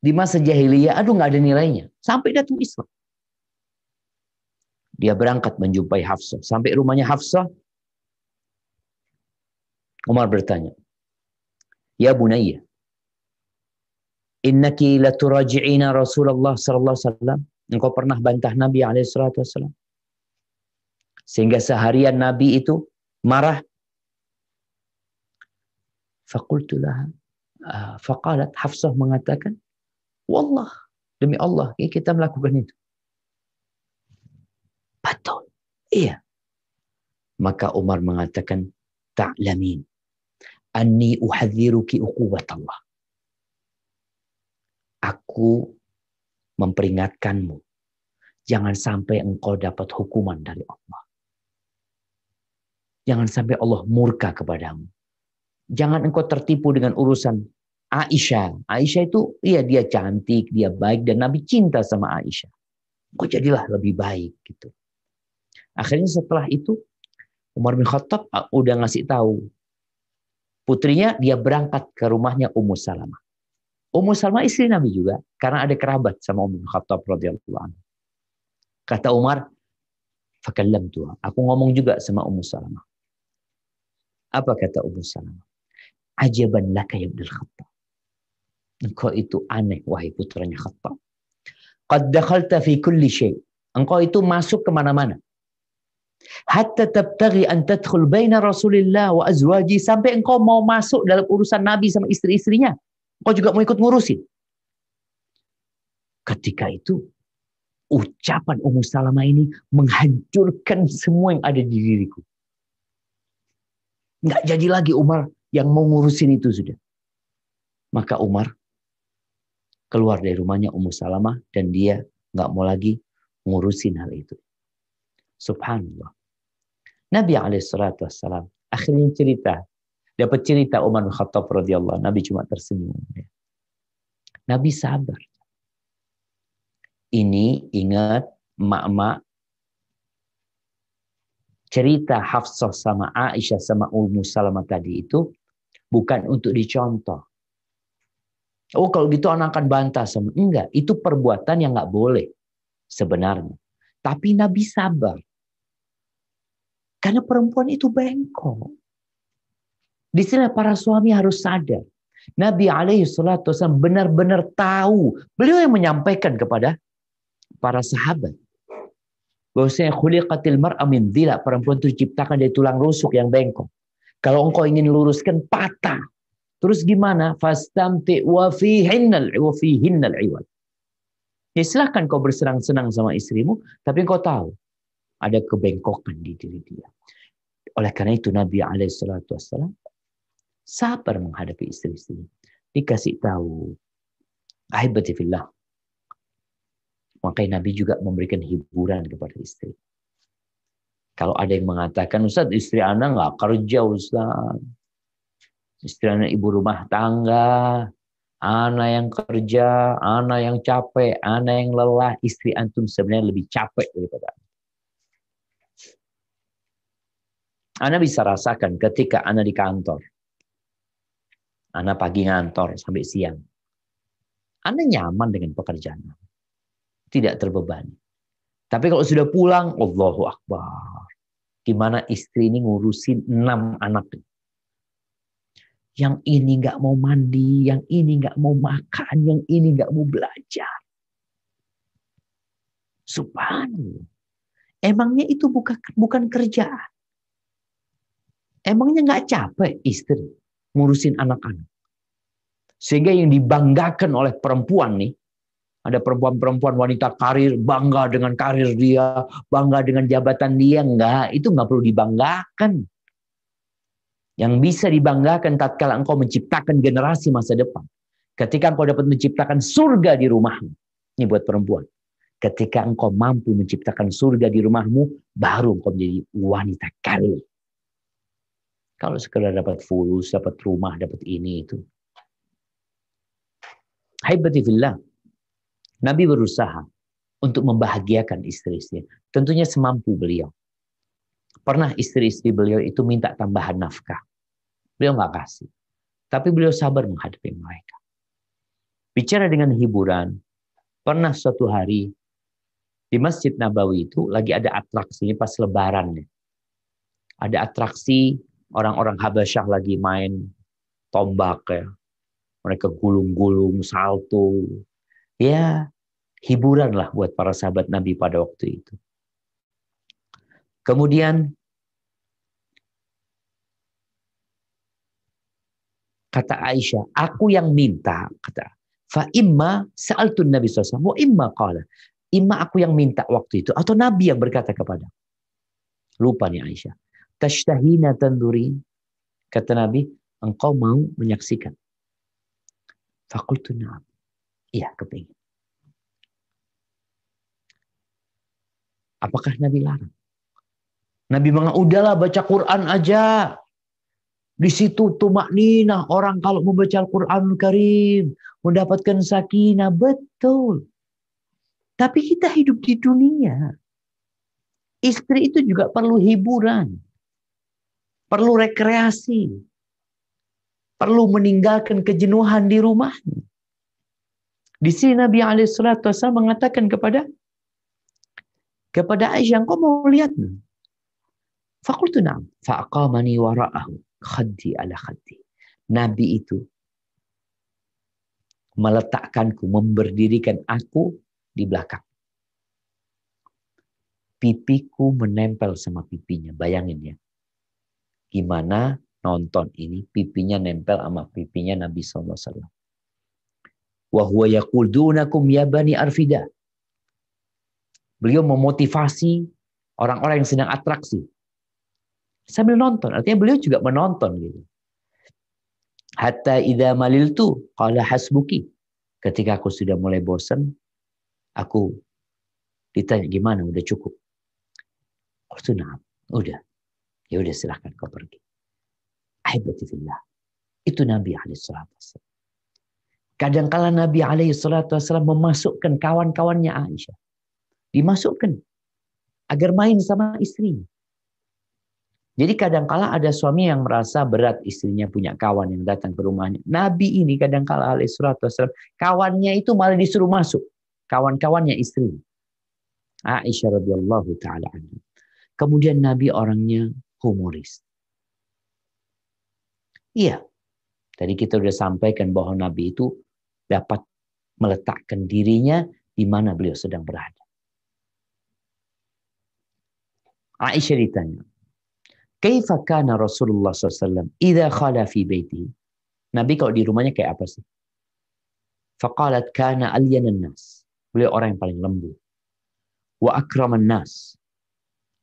di masa jahiliyah, nggak ada nilainya. Sampai datang Islam. Dia berangkat menjumpai Hafsah. Sampai rumahnya Hafsah, Umar bertanya, ya bunayya, innaki laturaji'ina Rasulullah sallallahu alaihi wasallam. Engkau pernah bantah Nabi SAW. Sehingga seharian Nabi itu marah. Faqultulah. Faqalat Hafsah mengatakan, wallah, demi Allah, kita melakukan itu. Betul. Iya. Maka Umar mengatakan, ta'lamin, anni uhadziruki uqubat Allah. Aku memperingatkanmu. Jangan sampai engkau dapat hukuman dari Allah. Jangan sampai Allah murka kepadamu. Jangan engkau tertipu dengan urusan Aisyah. Aisyah itu, dia cantik, dia baik, dan Nabi cinta sama Aisyah. Engkau jadilah lebih baik gitu. Akhirnya setelah itu, Umar bin Khattab udah ngasih tahu putrinya, dia berangkat ke rumahnya Ummu Salamah. Ummu Salamah istri Nabi juga, karena ada kerabat sama Umar bin Khattab radhiyallahu anhu. Kata Umar, Fakallamtuha. Aku ngomong juga sama Ummu Salamah. Apa kata Ummu Salamah? Ajaban laka ya Ibnul Khattab. Engkau itu aneh, wahai putranya Khattab. Qad dakhalta fi kulli syai'. Engkau itu masuk kemana-mana. Hatta tabtaghi an tadkhul baina Rasulillah wa azwaji. Sampai engkau mau masuk dalam urusan Nabi sama istri-istrinya. Engkau juga mau ikut ngurusin. Ketika itu, ucapan Ummu Salamah ini menghancurkan semua yang ada di diriku. Nggak jadi lagi Umar yang mau ngurusin itu sudah. Maka Umar keluar dari rumahnya Ummu Salamah dan dia nggak mau lagi ngurusin hal itu. Subhanallah. Nabi SAW akhirnya dapat cerita Umar bin Khattab radhiyallahu anhu. Nabi cuma tersenyum. Nabi sabar. Ini ingat emak-emak cerita Hafsah sama Aisyah sama Ummu Salamah tadi itu bukan untuk dicontoh. Oh kalau gitu anak akan bantah sama. Enggak, itu perbuatan yang nggak boleh sebenarnya. Tapi Nabi sabar. Karena perempuan itu bengkok. Di sini para suami harus sadar. Nabi SAW benar-benar tahu. Beliau yang menyampaikan kepada para sahabat. Bahwasanya khuliqatil mar'a min dhila. Perempuan itu diciptakan dari tulang rusuk yang bengkok. Kalau engkau ingin luruskan, patah. Terus gimana? Fastamti wa fihinnal iwad. Ya silahkan kau bersenang-senang sama istrimu, tapi kau tahu ada kebengkokan di diri dia. Oleh karena itu Nabi SAW sabar menghadapi istri-istri. Dikasih tahu, ahibati fillah. Makanya Nabi juga memberikan hiburan kepada istri. Kalau ada yang mengatakan, Ustaz, istri anak nggak kerja, Ustaz. Istri anak ibu rumah tangga, anak yang kerja, anak yang capek, anak yang lelah. Istri antum sebenarnya lebih capek daripada anak. Anak bisa rasakan ketika anak di kantor. Anak pagi ngantor sampai siang. Anak nyaman dengan pekerjaan. Tidak terbebani. Tapi kalau sudah pulang, Allahu Akbar. Gimana istri ini ngurusin 6 anak. Yang ini nggak mau mandi, yang ini nggak mau makan, yang ini nggak mau belajar. Subhanallah. Emangnya itu bukan kerjaan? Emangnya nggak capek istri ngurusin anak-anak? Sehingga yang dibanggakan oleh perempuan nih, ada perempuan-perempuan wanita karir, bangga dengan karir dia, bangga dengan jabatan dia. Enggak, itu nggak perlu dibanggakan. Yang bisa dibanggakan tatkala engkau menciptakan generasi masa depan. Ketika engkau dapat menciptakan surga di rumahmu. Ini buat perempuan. Ketika engkau mampu menciptakan surga di rumahmu, baru engkau menjadi wanita karir. Kalau sekedar dapat fulus, dapat rumah, dapat ini itu. Haibati fillah. Nabi berusaha untuk membahagiakan istri-istri. Tentunya semampu beliau. Pernah istri-istri beliau itu minta tambahan nafkah. Beliau nggak kasih. Tapi beliau sabar menghadapi mereka. Bicara dengan hiburan. Pernah suatu hari di Masjid Nabawi itu lagi ada atraksi pas lebaran. Ada atraksi orang-orang Habasyah lagi main tombak ya. Mereka gulung-gulung, salto. Ya, hiburan lah buat para sahabat Nabi pada waktu itu. Kemudian kata Aisyah, aku yang minta, kata, fa imma sa'altun Nabi SAW, wa imma qala. Imma aku yang minta waktu itu, atau Nabi yang berkata kepada. Lupa nih Aisyah. Tashtahina tandurin. Kata Nabi, engkau mau menyaksikan. Fakultu na'am. Iya, kepingin. Apakah Nabi larang? Nabi mengatakan, udahlah baca Quran aja. Di situ tumakninah orang kalau membaca Al-Quranul Karim mendapatkan sakinah, betul. Tapi kita hidup di dunia. Istri itu juga perlu hiburan. Perlu rekreasi. Perlu meninggalkan kejenuhan di rumahnya. Di sini Nabi SAW mengatakan kepada kepada Aisyah, engkau mau lihat? Fakultu na'am. Fa'aqamani wara'ahu. Khaddi ala khaddi. Nabi itu meletakkanku, memberdirikan aku di belakang. Pipiku menempel sama pipinya. Bayangin ya. Gimana nonton ini, pipinya nempel sama pipinya Nabi SAW. Wa huwa yaqul dunakum ya bani Arfida. Beliau memotivasi orang-orang yang sedang atraksi. Sambil nonton. Artinya beliau juga menonton gitu. Hatta idza maliltu qala hasbuki. Ketika aku sudah mulai bosan, aku ditanya gimana, udah cukup. Qultu na'am, udah. Ya udah silahkan kau pergi. Ahibati fillah. Itu Nabi SAW. Kadang-kala Nabi SAW memasukkan kawan-kawannya Aisyah. Dimasukkan agar main sama istrinya. Jadi kadang-kala ada suami yang merasa berat istrinya punya kawan yang datang ke rumahnya. Nabi ini kadang-kala SAW, kawannya itu malah disuruh masuk. Kawan-kawannya istrinya. Aisyah radhiyallahu ta'ala anha. Kemudian Nabi orangnya humoris. Iya. Tadi kita sudah sampaikan bahwa Nabi itu dapat meletakkan dirinya di mana beliau sedang berada. Aisyah ditanya, kaifa kana Rasulullah SAW idza khala fi baitihi? Nabi kalau di rumahnya kayak apa sih? Faqalat kana alyanan nas. Beliau orang yang paling lembut. Wa akraman nas.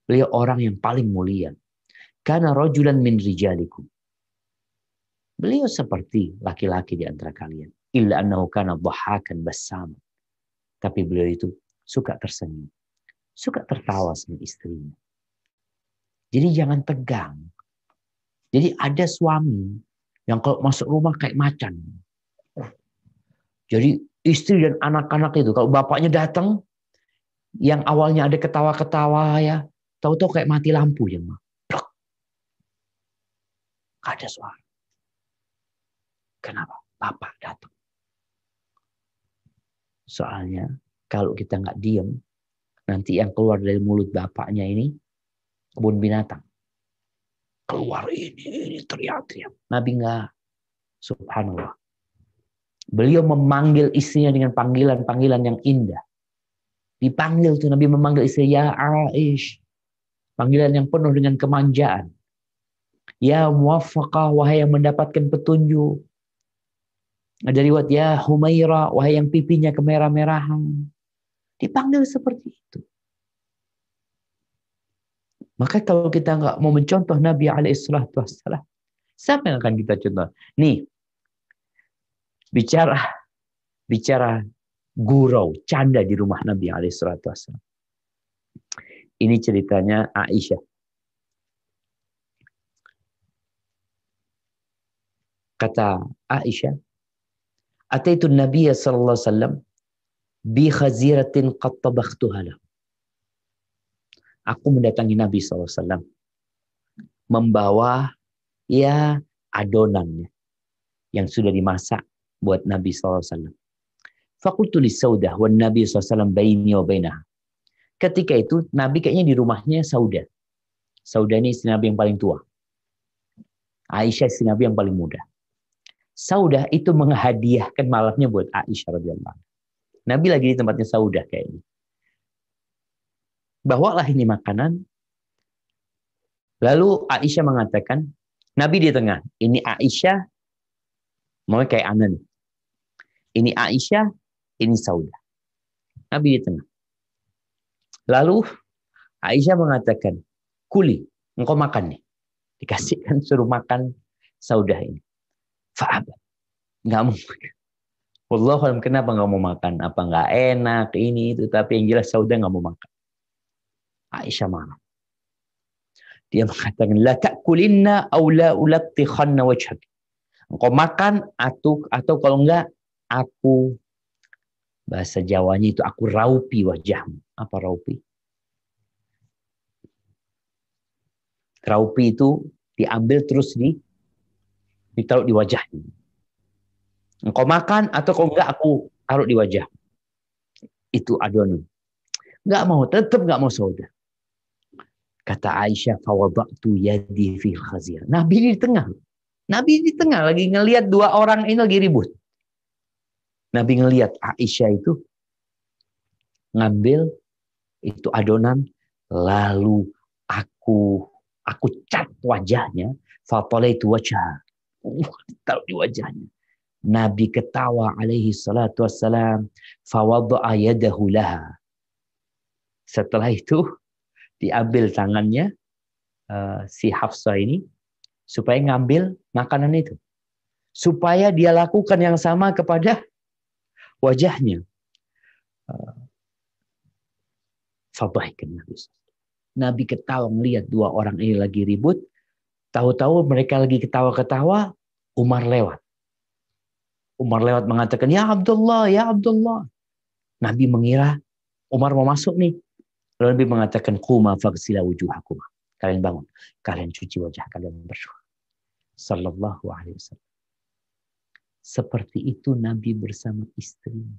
Beliau orang yang paling mulia. Kana rajulan min rijalikum. Beliau seperti laki-laki di antara kalian. Illa annahu kana dhahakan bassam. Tapi beliau itu suka tersenyum. Suka tertawa sama istrinya. Jadi jangan tegang. Jadi ada suami yang kalau masuk rumah kayak macan. Jadi istri dan anak-anak itu kalau bapaknya datang, yang awalnya ada ketawa-ketawa ya, tahu-tahu kayak mati lampu ya, mah. Gak ada suara. Kenapa? Bapak datang. Soalnya kalau kita nggak diam, nanti yang keluar dari mulut bapaknya ini kebun binatang. Keluar ini teriak-teriak. Nabi enggak. Subhanallah. Beliau memanggil istrinya dengan panggilan-panggilan yang indah. Dipanggil tuh Nabi memanggil istri, ya Aish. Panggilan yang penuh dengan kemanjaan. Ya muwaffaqah, wahai yang mendapatkan petunjuk. Ada riwayat, ya Humaira, wahai yang pipinya kemerah-merahan. Dipanggil seperti itu. Maka kalau kita nggak mau mencontoh Nabi SAW, siapa yang akan kita contoh? Nih, bicara gurau, canda di rumah Nabi SAW. Ini ceritanya Aisyah. Kata Aisyah, ataitu Nabi sallallahu alaihi wasallam bi khaziratin qad tabakhtuha lahu. Aku mendatangi Nabi SAW membawa ya adonannya yang sudah dimasak buat Nabi SAW. Faqultu li Saudah wa Nabi SAW baini wa bainaha. Ketika itu Nabi kayaknya di rumahnya Saudah. Saudah ini istri Nabi yang paling tua. Aisyah istri Nabi yang paling muda. Saudah itu menghadiahkan malamnya buat Aisyah radhiyallahu anha. Nabi lagi di tempatnya Saudah kayaknya. Bawalah ini makanan. Lalu Aisyah mengatakan, Nabi di tengah. Ini Aisyah, mau kayak anak nih. Ini Aisyah, ini Saudah. Nabi di tengah. Lalu Aisyah mengatakan, kuli, engkau makan nih. Dikasihkan suruh makan Saudah ini. Fa'abah. Nggak mau makan. Wallahualam kenapa nggak mau makan? Apa nggak enak, ini, itu. Tapi yang jelas Saudah nggak mau makan. Aisyah marah. Dia mengatakan, la ta'kulinna aw la ulattikhanna wajhak. Engkau makan atau kalau enggak, aku, bahasa Jawanya itu aku raupi wajahmu. Apa raupi? Raupi itu diambil terus ditaruh di wajahnya. Engkau makan atau kalau enggak aku taruh di wajah. Itu adonan. Nggak mau, tetap nggak mau saudara. Kata Aisyah, fawadatu yadi fil khazir. Nabi di tengah. Nabi di tengah lagi ngelihat dua orang ini lagi ribut. Nabi ngelihat Aisyah itu ngambil itu adonan, lalu aku cat wajahnya, fatolaitu wajah. Taruh di wajahnya. Nabi ketawa alaihi salatu wassalam, fawadda'a yadahu laha. Setelah itu diambil tangannya si Hafsah ini supaya ngambil makanan itu. Supaya dia lakukan yang sama kepada wajahnya. Fadhahikan Nabi. Nabi ketawa melihat dua orang ini lagi ribut. Tahu-tahu mereka lagi ketawa-ketawa, Umar lewat. Umar lewat mengatakan, ya Abdullah, ya Abdullah. Nabi mengira Umar mau masuk nih. Lalu Nabi mengatakan, quma faghsila wujuhakum. Kalian bangun. Kalian cuci wajah kalian berdua. Sallallahu alaihi wasallam. Seperti itu Nabi bersama istrinya.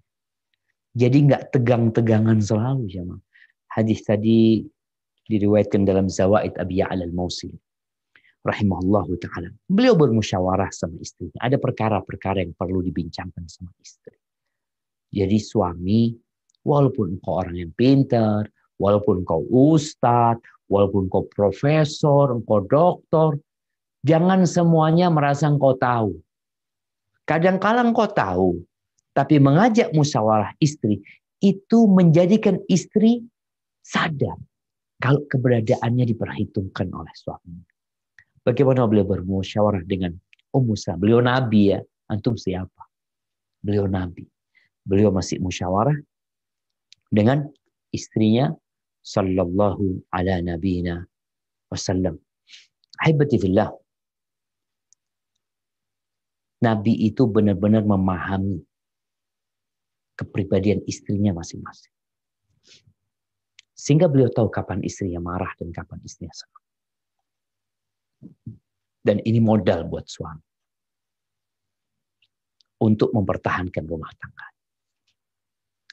Jadi nggak tegang-tegangan selalu. Jamaah. Hadis tadi diriwayatkan dalam Zawaid Abi Ya'la al-Mawsili. Rahimahullahu ta'ala. Beliau bermusyawarah sama istrinya. Ada perkara-perkara yang perlu dibincangkan sama istri. Jadi suami, walaupun engkau orang yang pintar, walaupun engkau ustadz, walaupun engkau profesor, engkau doktor, jangan semuanya merasa engkau tahu. Kadang-kala engkau tahu, tapi mengajak musyawarah istri, itu menjadikan istri sadar kalau keberadaannya diperhitungkan oleh suami. Bagaimana beliau bermusyawarah dengan Ummu Salamah? Beliau nabi ya. Antum siapa? Beliau nabi. Beliau masih musyawarah dengan istrinya sallallahu ala nabiyina wasallam. Ahibati fillah. Nabi itu benar-benar memahami kepribadian istrinya masing-masing. Sehingga beliau tahu kapan istrinya marah dan kapan istrinya senang. Dan ini modal buat suami untuk mempertahankan rumah tangga.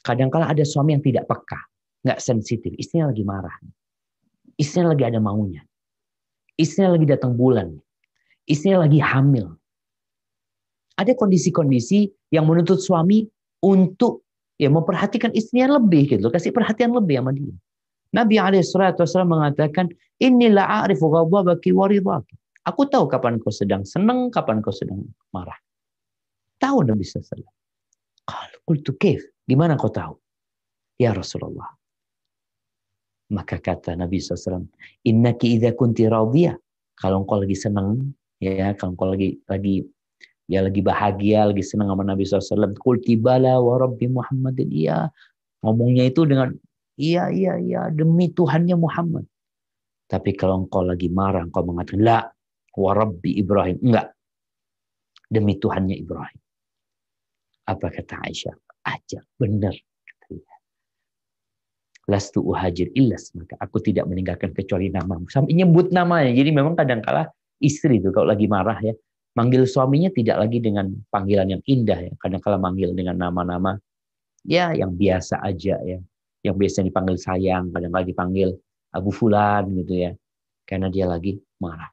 Kadang-kala ada suami yang tidak peka, nggak sensitif. Istrinya lagi marah, istrinya lagi ada maunya, istrinya lagi datang bulan, istrinya lagi hamil. Ada kondisi-kondisi yang menuntut suami untuk ya memperhatikan istrinya lebih, gitu, kasih perhatian lebih sama dia. Nabi SAW mengatakan, Inni la'arifu ghadabaki wa ridhaki. Aku tahu kapan kau sedang senang, kapan kau sedang marah. Tahu Nabi SAW. Qultu kaif? Gimana kau tahu? Ya Rasulullah. Maka kata Nabi SAW, Innaki idza kunti radiyah. Kalau engkau lagi senang, ya, kalau engkau lagi bahagia, lagi senang sama Nabi SAW, qulti bala wa rabbi Muhammadin. Iya. Ngomongnya itu dengan iya, demi Tuhannya Muhammad. Tapi kalau engkau lagi marah, engkau mengatakan, la, wa rabbi Ibrahim. Enggak. Demi Tuhannya Ibrahim. Apa kata Aisyah? Aja, benar. Lastu uhajir illas. Maka aku tidak meninggalkan kecuali namamu. Sampai nyebut namanya. Jadi memang kadang-kala istri itu kalau lagi marah ya, manggil suaminya tidak lagi dengan panggilan yang indah ya. Kadang-kala manggil dengan nama-nama ya yang biasa aja ya. Yang biasa dipanggil sayang, kadang-kala dipanggil Abu Fulan gitu ya. Karena dia lagi marah.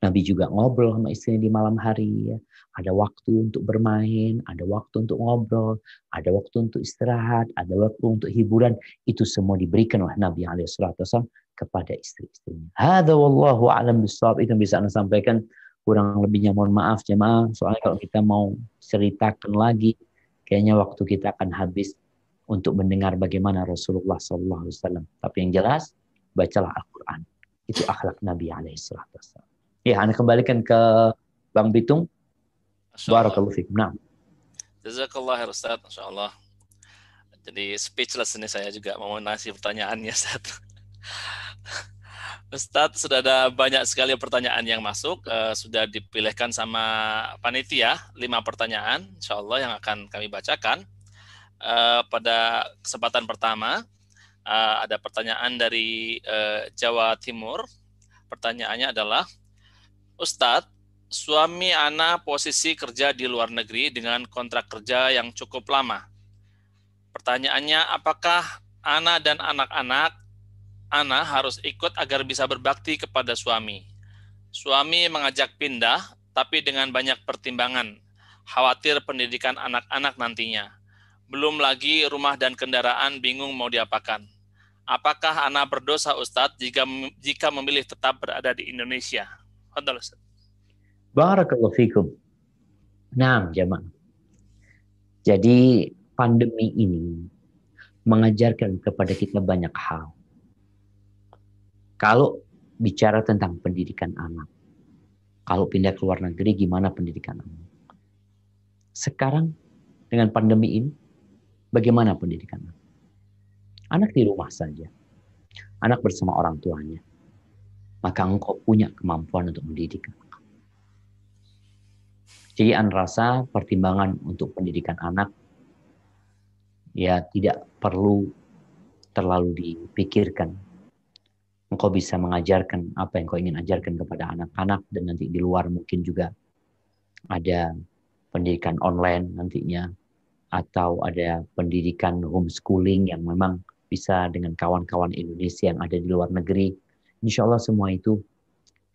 Nabi juga ngobrol sama istrinya di malam hari ya. Ada waktu untuk bermain, ada waktu untuk ngobrol, ada waktu untuk istirahat, ada waktu untuk hiburan. Itu semua diberikan oleh Nabi SAW kepada istri-istrinya. Hadza wallahu a'lam bishawab. Itu yang bisa Anda sampaikan. Kurang lebihnya mohon maaf jemaah. Soalnya kalau kita mau ceritakan lagi, kayaknya waktu kita akan habis untuk mendengar bagaimana Rasulullah SAW. Tapi yang jelas, bacalah Al-Quran. Itu akhlak Nabi SAW. Ya, Anda kembalikan ke Bang Bitung. Barakallahu fikum. Nah. Jazakallah khair Ustaz, insyaallah. Jadi speechless ini saya juga mau ngasih pertanyaannya Ustaz. Ustaz, sudah ada banyak sekali pertanyaan yang masuk, sudah dipilihkan sama panitia 5 pertanyaan insyaallah yang akan kami bacakan. Pada kesempatan pertama ada pertanyaan dari Jawa Timur. Pertanyaannya adalah, Ustadz, suami ana posisi kerja di luar negeri dengan kontrak kerja yang cukup lama. Pertanyaannya, apakah Ana dan anak-anak Ana harus ikut agar bisa berbakti kepada suami. Suami mengajak pindah, tapi dengan banyak pertimbangan. Khawatir pendidikan anak-anak nantinya. Belum lagi rumah dan kendaraan bingung mau diapakan. Apakah Ana berdosa Ustadz jika memilih tetap berada di Indonesia? Fadhal, Ustadz. Barakallahu fikum. Nah, jamaah. Jadi pandemi ini mengajarkan kepada kita banyak hal. Kalau bicara tentang pendidikan anak, kalau pindah ke luar negeri gimana pendidikan anak? Sekarang dengan pandemi ini, bagaimana pendidikan anak? Anak di rumah saja, anak bersama orang tuanya, maka engkau punya kemampuan untuk mendidik. Jadi Ana rasa pertimbangan untuk pendidikan anak ya tidak perlu terlalu dipikirkan. Engkau bisa mengajarkan apa yang kau ingin ajarkan kepada anak-anak, dan nanti di luar mungkin juga ada pendidikan online nantinya, atau ada pendidikan homeschooling yang memang bisa dengan kawan-kawan Indonesia yang ada di luar negeri. Insya Allah semua itu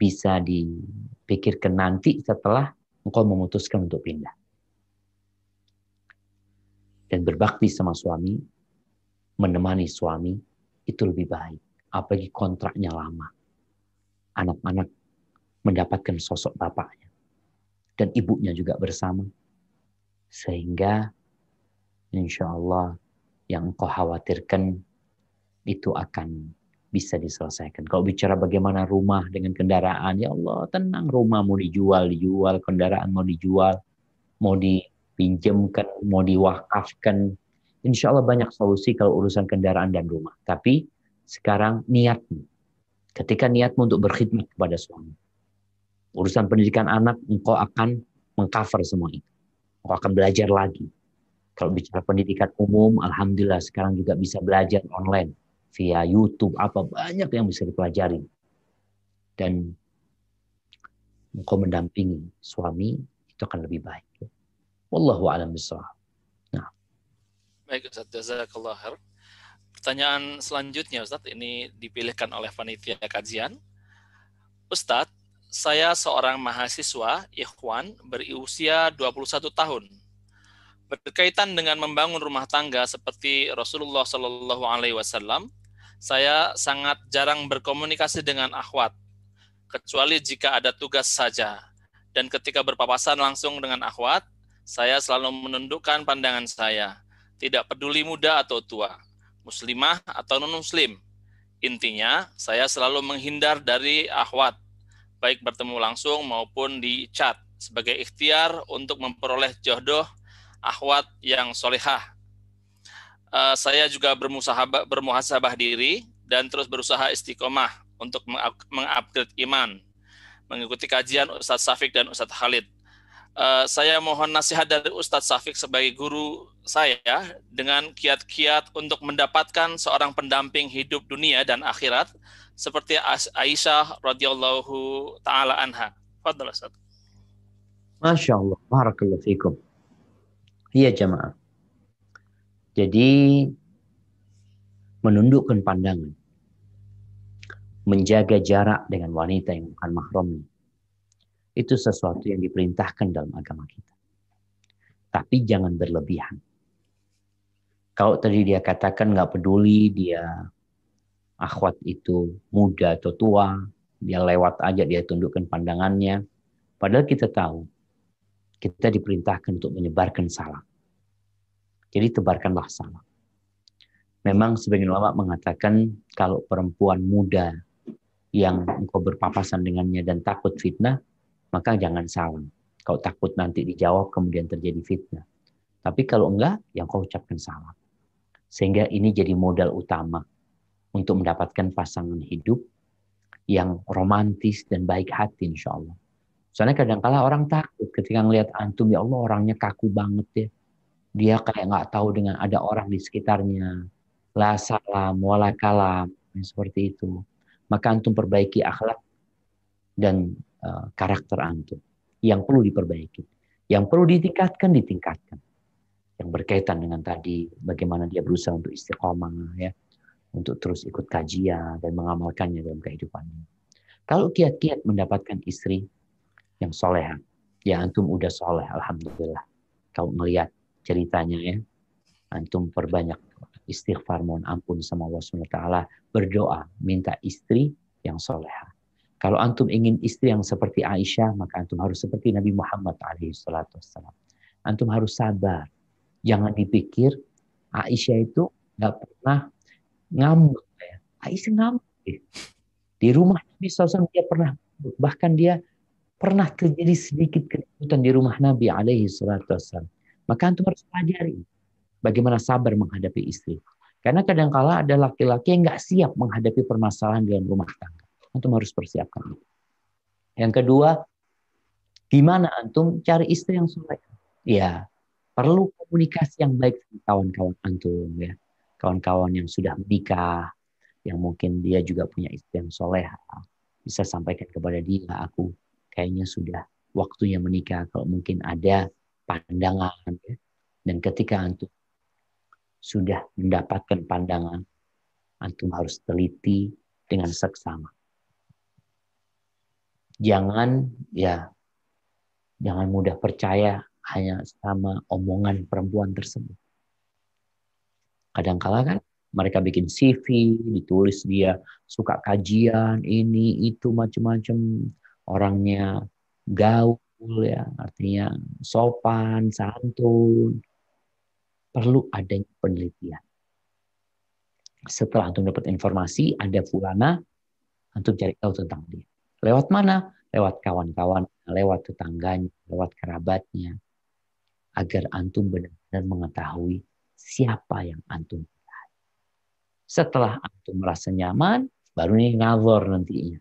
bisa dipikirkan nanti setelah engkau memutuskan untuk pindah. Dan berbakti sama suami, menemani suami, itu lebih baik. Apalagi kontraknya lama. Anak-anak mendapatkan sosok bapaknya. Dan ibunya juga bersama. Sehingga insya Allah yang engkau khawatirkan itu akan bisa diselesaikan. Kalau bicara bagaimana rumah dengan kendaraan, ya Allah tenang, rumah mau dijual, kendaraan mau dijual, mau dipinjamkan, mau diwakafkan. Insya Allah banyak solusi kalau urusan kendaraan dan rumah. Tapi sekarang niatmu, ketika niatmu untuk berkhidmat kepada suami, urusan pendidikan anak, engkau akan mengcover semua itu. Engkau akan belajar lagi. Kalau bicara pendidikan umum, alhamdulillah sekarang juga bisa belajar online via YouTube, apa banyak yang bisa dipelajari. Dan engkau mendampingi suami, itu akan lebih baik. Wallahu a'lam bishawab. Nah. Baik Ustaz, jazakallah khair. Pertanyaan selanjutnya Ustaz, ini dipilihkan oleh panitia kajian. Ustaz, saya seorang mahasiswa ikhwan berusia 21 tahun. Berkaitan dengan membangun rumah tangga seperti Rasulullah Shallallahu Alaihi Wasallam, saya sangat jarang berkomunikasi dengan akhwat, kecuali jika ada tugas saja. Dan ketika berpapasan langsung dengan akhwat, saya selalu menundukkan pandangan saya, tidak peduli muda atau tua, muslimah atau non-muslim. Intinya, saya selalu menghindar dari akhwat, baik bertemu langsung maupun di chat, sebagai ikhtiar untuk memperoleh jodoh akhwat yang solehah. Saya juga bermuhasabah diri dan terus berusaha istiqomah untuk mengupgrade iman, mengikuti kajian Ustadz Syafiq dan Ustadz Khalid. Saya mohon nasihat dari Ustadz Syafiq sebagai guru saya dengan kiat-kiat untuk mendapatkan seorang pendamping hidup dunia dan akhirat seperti Aisyah radhiyallahu taala anha. Fadhal Ustaz. Masya Allah, barakallahu fikum. Iya jamaah. Jadi menundukkan pandangan, menjaga jarak dengan wanita yang bukan mahramnya, itu sesuatu yang diperintahkan dalam agama kita. Tapi jangan berlebihan. Kalau tadi dia katakan nggak peduli dia akhwat itu muda atau tua, dia lewat aja, dia tundukkan pandangannya. Padahal kita tahu, kita diperintahkan untuk menyebarkan salam. Jadi tebarkanlah salam. Memang sebagian ulama mengatakan kalau perempuan muda yang engkau berpapasan dengannya dan takut fitnah, maka jangan salam. Kau takut nanti dijawab kemudian terjadi fitnah. Tapi kalau enggak, yang kau ucapkan salam. Sehingga ini jadi modal utama untuk mendapatkan pasangan hidup yang romantis dan baik hati insya Allah. Soalnya kadang-kala orang takut ketika ngelihat antum, ya Allah orangnya kaku banget ya. Dia kayak nggak tahu dengan ada orang di sekitarnya. La salam, wala kalam, seperti itu. Maka antum perbaiki akhlak dan karakter antum yang perlu diperbaiki. Yang perlu ditingkatkan, ditingkatkan. yang berkaitan dengan tadi bagaimana dia berusaha untuk istiqomah ya, untuk terus ikut kajian dan mengamalkannya dalam kehidupannya. Kalau kiat-kiat mendapatkan istri yang soleha, ya antum udah soleh, alhamdulillah. Kalau melihat ceritanya ya, antum perbanyak istighfar, mohon ampun sama Allah SWT, berdoa, minta istri yang soleha. Kalau antum ingin istri yang seperti Aisyah, maka antum harus seperti Nabi Muhammad SAW. Antum harus sabar. Jangan dipikir Aisyah itu nggak pernah ngambek. Aisyah ngambek. Di rumah Nabi SAW dia pernah, bahkan dia pernah terjadi sedikit keributan di rumah Nabi SAW. Maka antum harus pelajari bagaimana sabar menghadapi istri. Karena kadang-kala ada laki-laki yang nggak siap menghadapi permasalahan dalam rumah tangga. Antum harus persiapkan itu. Yang kedua, gimana antum cari istri yang soleh? Ya, perlu komunikasi yang baik dengan kawan-kawan antum ya. Kawan-kawan yang sudah menikah, yang mungkin dia juga punya istri yang soleha. Bisa sampaikan kepada dia, aku kayaknya sudah waktunya menikah. Kalau mungkin ada pandangan ya. Dan ketika antum sudah mendapatkan pandangan, antum harus teliti dengan seksama. Jangan mudah percaya hanya sama omongan perempuan tersebut. Kadang-kala kan mereka bikin CV, ditulis dia suka kajian, ini, itu, macam-macam. Orangnya gaul ya, artinya sopan, santun. Perlu adanya penelitian. Setelah antum dapat informasi, ada fulana, antum cari tahu tentang dia. Lewat mana? Lewat kawan-kawan, lewat tetangganya, lewat kerabatnya. Agar antum benar-benar mengetahui siapa yang antum pilih. Setelah antum merasa nyaman, baru nih ngazor nantinya.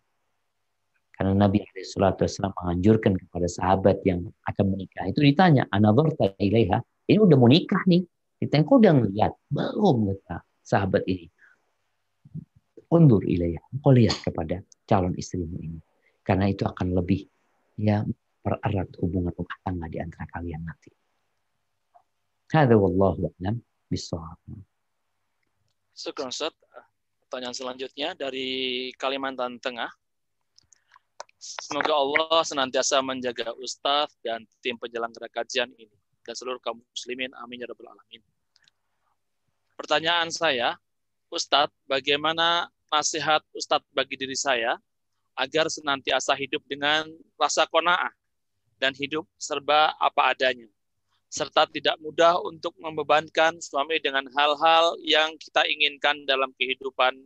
Karena Nabi SAW menganjurkan kepada sahabat yang akan menikah. Itu ditanya, anadzarta ilaiha, ini udah mau nikah nih. Ditanya, kau udah ngeliat? Belum, kata sahabat ini. Undur ilaiha, kau lihat kepada calon istrimu ini. Karena itu akan lebih pererat hubungan rumah tangga di antara kalian nanti. Hadza wallahu a'lam bishawab. Syukran Ustaz. Pertanyaan selanjutnya dari Kalimantan Tengah. Semoga Allah senantiasa menjaga Ustadz dan tim penyelenggara kajian ini dan seluruh kaum muslimin. Amin ya rabbal alamin. Pertanyaan saya, Ustadz, bagaimana nasihat Ustadz bagi diri saya agar senantiasa hidup dengan rasa qanaah dan hidup serba apa adanya, serta tidak mudah untuk membebankan suami dengan hal-hal yang kita inginkan dalam kehidupan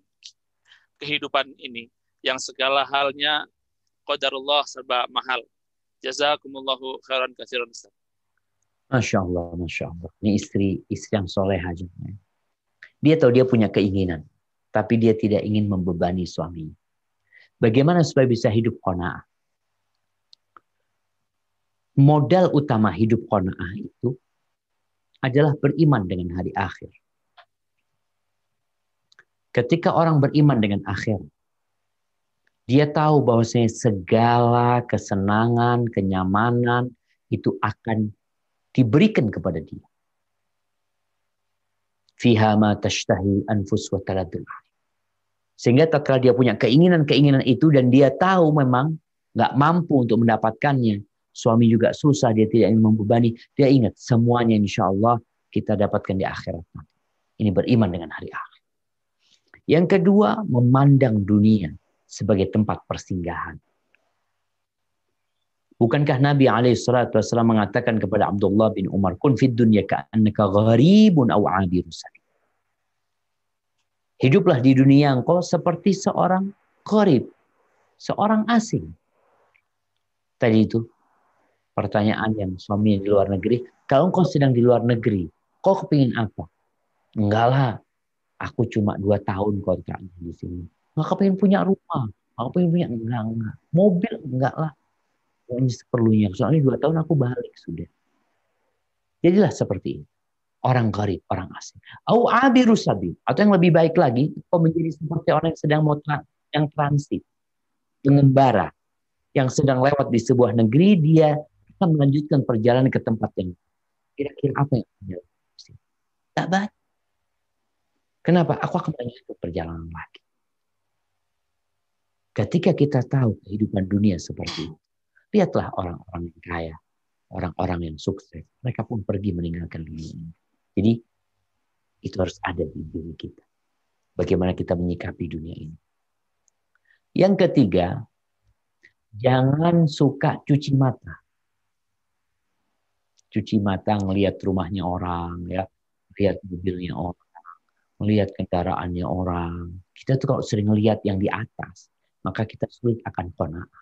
ini, yang segala halnya qadarullah serba mahal. Jazakumullahu khairan katsiran. Masya Allah, Masya Allah. Ini istri yang soleh aja. Dia tahu dia punya keinginan, tapi dia tidak ingin membebani suaminya. Bagaimana supaya bisa hidup qanaah? Modal utama hidup qanaah itu adalah beriman dengan hari akhir. Ketika orang beriman dengan akhir, dia tahu bahwasanya segala kesenangan, kenyamanan itu akan diberikan kepada dia. Fiha ma tashtahi anfus wa taladul. Sehingga tatkala dia punya keinginan-keinginan itu dan dia tahu memang nggak mampu untuk mendapatkannya, suami juga susah, dia tidak ingin membebani, dia ingat semuanya insya Allah kita dapatkan di akhirat nanti. Ini beriman dengan hari akhir. Yang kedua, memandang dunia sebagai tempat persinggahan. Bukankah Nabi SAW mengatakan kepada Abdullah bin Umar, kun fid dunya ka'annaka gharibun aw 'abirun sabil. Hiduplah di dunia engkau seperti seorang gharib, seorang asing. Tadi itu pertanyaan yang suami di luar negeri, kalau engkau sedang di luar negeri, kau kepingin apa? Enggak lah, aku cuma 2 tahun kontraknya di sini. Enggak kepingin punya rumah, enggak kepingin punya enggak. Mobil enggak lah. Pokoknya seperlunya. Soalnya 2 tahun aku balik sudah. Jadilah seperti ini. Orang gharib, orang asing. Au abiru sabil. Atau yang lebih baik lagi, kau menjadi seperti orang yang sedang yang transit. Pengembara. Yang sedang lewat di sebuah negeri, dia akan melanjutkan perjalanan ke tempat yang kira-kira apa yang terjadi. Tak baca. Kenapa? Aku akan melanjutkan perjalanan lagi. Ketika kita tahu kehidupan dunia seperti itu, lihatlah orang-orang yang kaya, orang-orang yang sukses. Mereka pun pergi meninggalkan dunia ini. Jadi, itu harus ada di diri kita. Bagaimana kita menyikapi dunia ini. Yang ketiga, jangan suka cuci mata. Cuci mata ngelihat rumahnya orang, ya, lihat mobilnya orang, melihat kendaraannya orang. Kita tuh kalau sering lihat yang di atas, maka kita sulit akan qanaah.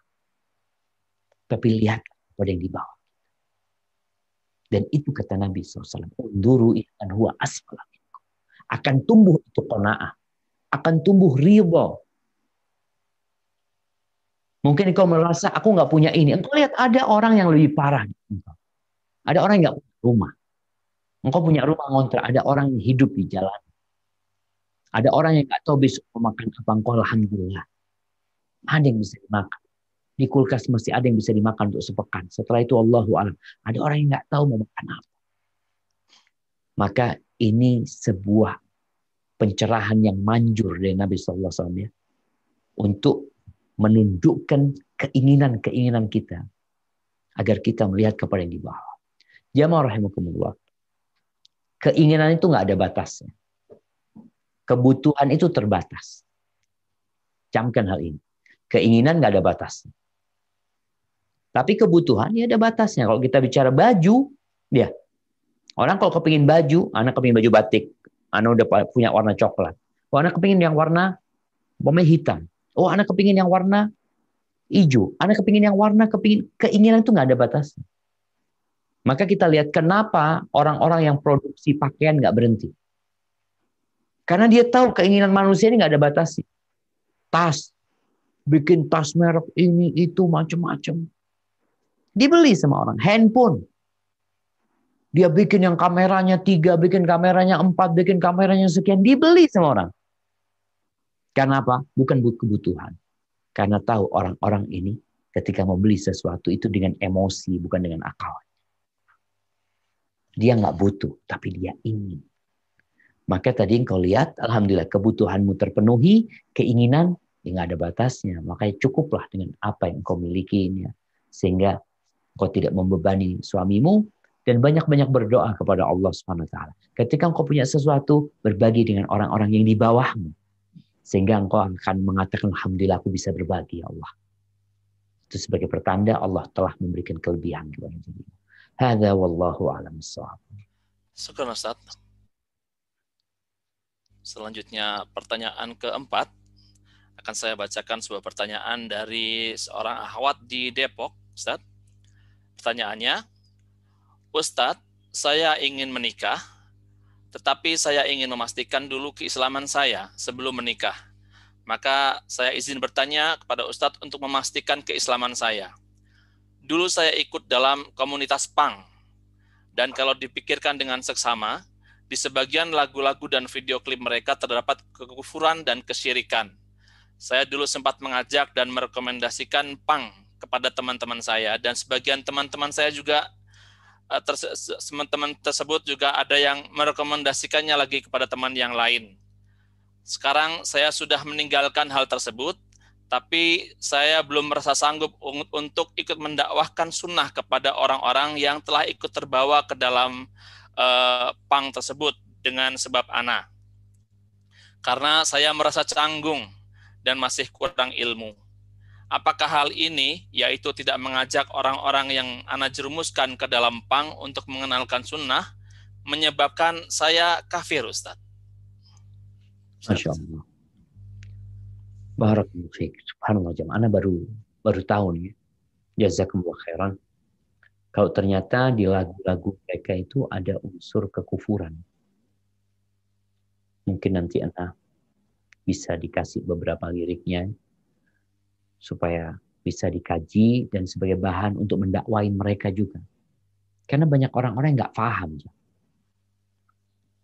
Tapi lihat pada yang di bawah. Dan itu kata Nabi SAW. Unduru ikan huwa asfala. Akan tumbuh itu qanaah. Akan tumbuh ridha. Mungkin kau merasa aku nggak punya ini. Engkau lihat ada orang yang lebih parah. Ada orang yang nggak punya rumah. Engkau punya rumah ngontrak. Ada orang yang hidup di jalan. Ada orang yang nggak tahu besok mau makan apa. Engkau alhamdulillah. Ada yang bisa dimakan. Di kulkas masih ada yang bisa dimakan untuk sepekan. Setelah itu Allahu a'lam. Ada orang yang nggak tahu mau makan apa. Maka ini sebuah pencerahan yang manjur dari Nabi SAW ya, untuk menundukkan keinginan-keinginan kita agar kita melihat kepada yang di bawah. Jamaah rahimakumullah. Keinginan itu nggak ada batasnya. Kebutuhan itu terbatas. Camkan hal ini. Keinginan nggak ada batasnya. Tapi kebutuhan ya ada batasnya. Kalau kita bicara baju, ya orang kalau kepingin baju, anak kepingin baju batik, anak udah punya warna coklat. Oh, anak kepingin yang warna hitam. Oh, anak kepingin yang warna hijau. Anak kepingin yang warna keinginan itu nggak ada batasnya. Maka kita lihat kenapa orang-orang yang produksi pakaian nggak berhenti. Karena dia tahu keinginan manusia ini nggak ada batasnya. Tas, bikin tas merek ini itu macam-macam. Dibeli sama orang. Handphone. Dia bikin yang kameranya 3, bikin kameranya 4, bikin kameranya sekian. Dibeli sama orang. Karena apa? Bukan kebutuhan. Karena tahu orang-orang ini ketika mau beli sesuatu itu dengan emosi, bukan dengan akal. Dia nggak butuh, tapi dia ingin. Maka tadi engkau lihat, alhamdulillah kebutuhanmu terpenuhi, keinginan ya nggak ada batasnya. Makanya cukuplah dengan apa yang engkau miliki ini. Sehingga engkau tidak membebani suamimu, dan banyak-banyak berdoa kepada Allah Subhanahu wa taala. Ketika engkau punya sesuatu, berbagi dengan orang-orang yang di bawahmu. Sehingga engkau akan mengatakan, alhamdulillah aku bisa berbagi ya Allah. Itu sebagai pertanda Allah telah memberikan kelebihan kepada dirimu. Hadza wallahu a'lam bissawab. Syukran Ustaz. Selanjutnya pertanyaan keempat. Akan saya bacakan sebuah pertanyaan dari seorang akhwat di Depok, Ustaz. Pertanyaannya, Ustadz, saya ingin menikah, tetapi saya ingin memastikan dulu keislaman saya sebelum menikah. Maka saya izin bertanya kepada Ustadz untuk memastikan keislaman saya. Dulu saya ikut dalam komunitas punk, dan kalau dipikirkan dengan seksama, di sebagian lagu-lagu dan video klip mereka terdapat kekufuran dan kesyirikan. Saya dulu sempat mengajak dan merekomendasikan punk kepada teman-teman saya, dan sebagian teman-teman saya juga teman-teman tersebut juga ada yang merekomendasikannya lagi kepada teman yang lain. Sekarang saya sudah meninggalkan hal tersebut, tapi saya belum merasa sanggup untuk ikut mendakwahkan sunnah kepada orang-orang yang telah ikut terbawa ke dalam pang tersebut dengan sebab ana. Karena saya merasa canggung dan masih kurang ilmu. Apakah hal ini, yaitu tidak mengajak orang-orang yang ana jerumuskan ke dalam pang untuk mengenalkan sunnah, menyebabkan saya kafir, Ustaz? Masya Allah. Barakallahu fiik. Subhanallah, ana baru tahu nih. Jazakumullah khairan. Kalau ternyata di lagu-lagu mereka itu ada unsur kekufuran. Mungkin nanti ana bisa dikasih beberapa liriknya supaya bisa dikaji dan sebagai bahan untuk mendakwain mereka juga. Karena banyak orang-orang yang nggak paham.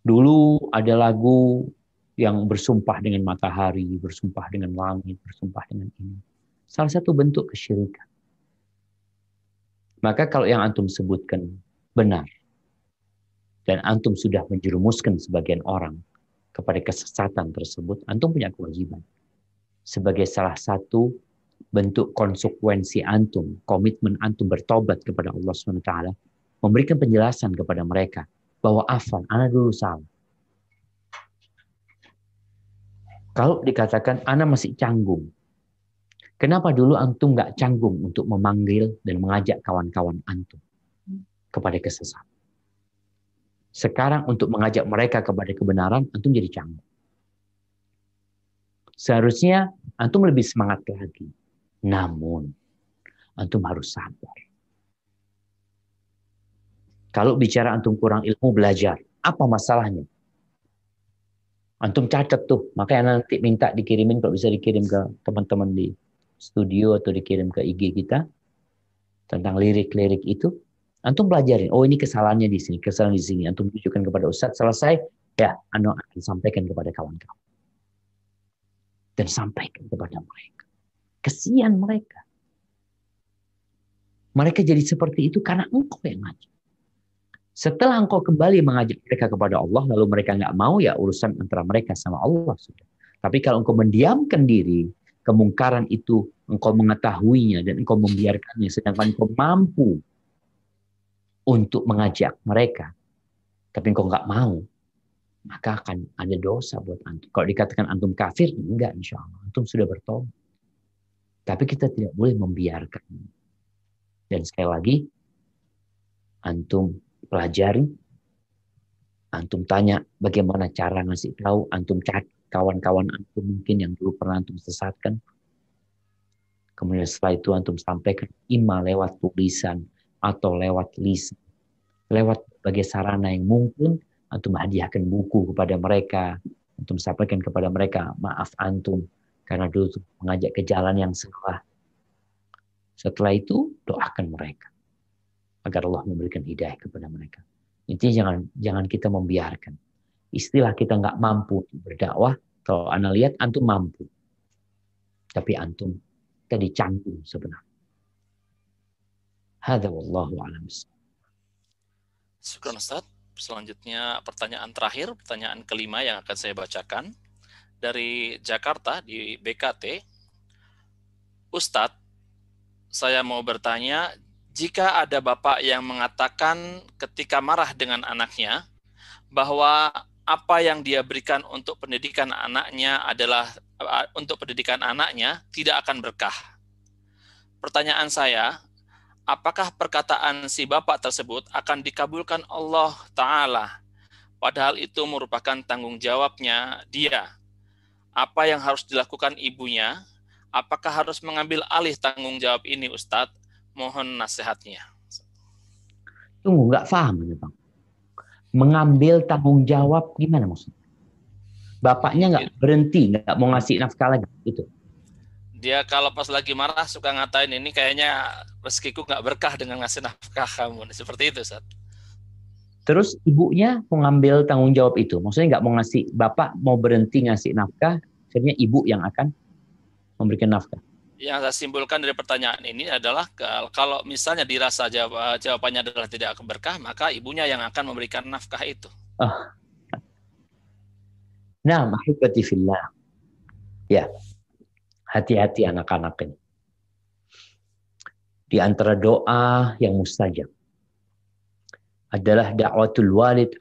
Dulu ada lagu yang bersumpah dengan matahari, bersumpah dengan langit, bersumpah dengan ini. Salah satu bentuk kesyirikan. Maka kalau yang antum sebutkan benar, dan antum sudah menjerumuskan sebagian orang kepada kesesatan tersebut, antum punya kewajiban sebagai salah satu bentuk konsekuensi antum, komitmen antum bertobat kepada Allah SWT, memberikan penjelasan kepada mereka bahwa afan, ana dulu salah. Kalau dikatakan ana masih canggung, kenapa dulu antum nggak canggung untuk memanggil dan mengajak kawan-kawan antum kepada kesesatan? Sekarang untuk mengajak mereka kepada kebenaran, antum jadi canggung. Seharusnya antum lebih semangat lagi. Namun, antum harus sabar. Kalau bicara antum kurang ilmu, belajar. Apa masalahnya? Antum catat tuh. Makanya nanti minta dikirimin, kalau bisa dikirim ke teman-teman di studio atau dikirim ke IG kita. Tentang lirik-lirik itu. Antum pelajarin. Oh, ini kesalahannya di sini, kesalahan di sini. Antum tunjukkan kepada Ustadz. Selesai, ya, antum akan sampaikan kepada kawan-kawan. Dan sampaikan kepada mereka. Kesian mereka. Mereka jadi seperti itu karena engkau yang ngajak. Setelah engkau kembali mengajak mereka kepada Allah, lalu mereka nggak mau, ya urusan antara mereka sama Allah sudah. Tapi kalau engkau mendiamkan diri, kemungkaran itu engkau mengetahuinya dan engkau membiarkannya, sedangkan engkau mampu untuk mengajak mereka, tapi engkau nggak mau, maka akan ada dosa buat antum. Kalau dikatakan antum kafir, enggak, insya Allah. Antum sudah bertobat. Tapi kita tidak boleh membiarkan. Dan sekali lagi, antum pelajari, antum tanya bagaimana cara ngasih tahu, antum cari kawan-kawan antum mungkin yang dulu pernah antum sesatkan. Kemudian setelah itu antum sampaikan imma lewat tulisan atau lewat lisan. Lewat berbagai sarana yang mungkin, antum hadiahkan buku kepada mereka, antum sampaikan kepada mereka, maaf antum, karena dulu mengajak ke jalan yang salah. Setelah itu, doakan mereka agar Allah memberikan hidayah kepada mereka. Intinya jangan kita membiarkan. Istilah kita nggak mampu berdakwah, kalau ana lihat antum mampu. Tapi antum tadi canggung sebenarnya. Hadza wallahu a'lam. Syukran Ustaz. Selanjutnya pertanyaan terakhir, pertanyaan kelima yang akan saya bacakan. Dari Jakarta, di BKT. Ustadz, saya mau bertanya, jika ada bapak yang mengatakan ketika marah dengan anaknya, bahwa apa yang dia berikan untuk pendidikan anaknya tidak akan berkah. Pertanyaan saya, apakah perkataan si bapak tersebut akan dikabulkan Allah Ta'ala? Padahal itu merupakan tanggung jawabnya dia. Apa yang harus dilakukan ibunya? Apakah harus mengambil alih tanggung jawab ini, Ustadz? Mohon nasihatnya. Tunggu, nggak paham ya Bang. Mengambil tanggung jawab gimana maksudnya? Bapaknya nggak berhenti, nggak mau ngasih nafkah lagi, gitu. Dia kalau pas lagi marah suka ngatain, ini kayaknya rezekiku nggak berkah dengan ngasih nafkah kamu. Seperti itu, Ustadz. Terus ibunya mau ngambil tanggung jawab itu. Maksudnya nggak mau ngasih, bapak mau berhenti ngasih nafkah, akhirnya ibu yang akan memberikan nafkah. Yang saya simpulkan dari pertanyaan ini adalah kalau misalnya dirasa jawabannya adalah tidak berkah, maka ibunya yang akan memberikan nafkah itu. Nah, mahibati fillah. Ya, hati-hati anak-anak ini. Di antara doa yang mustajab adalah da'watul walid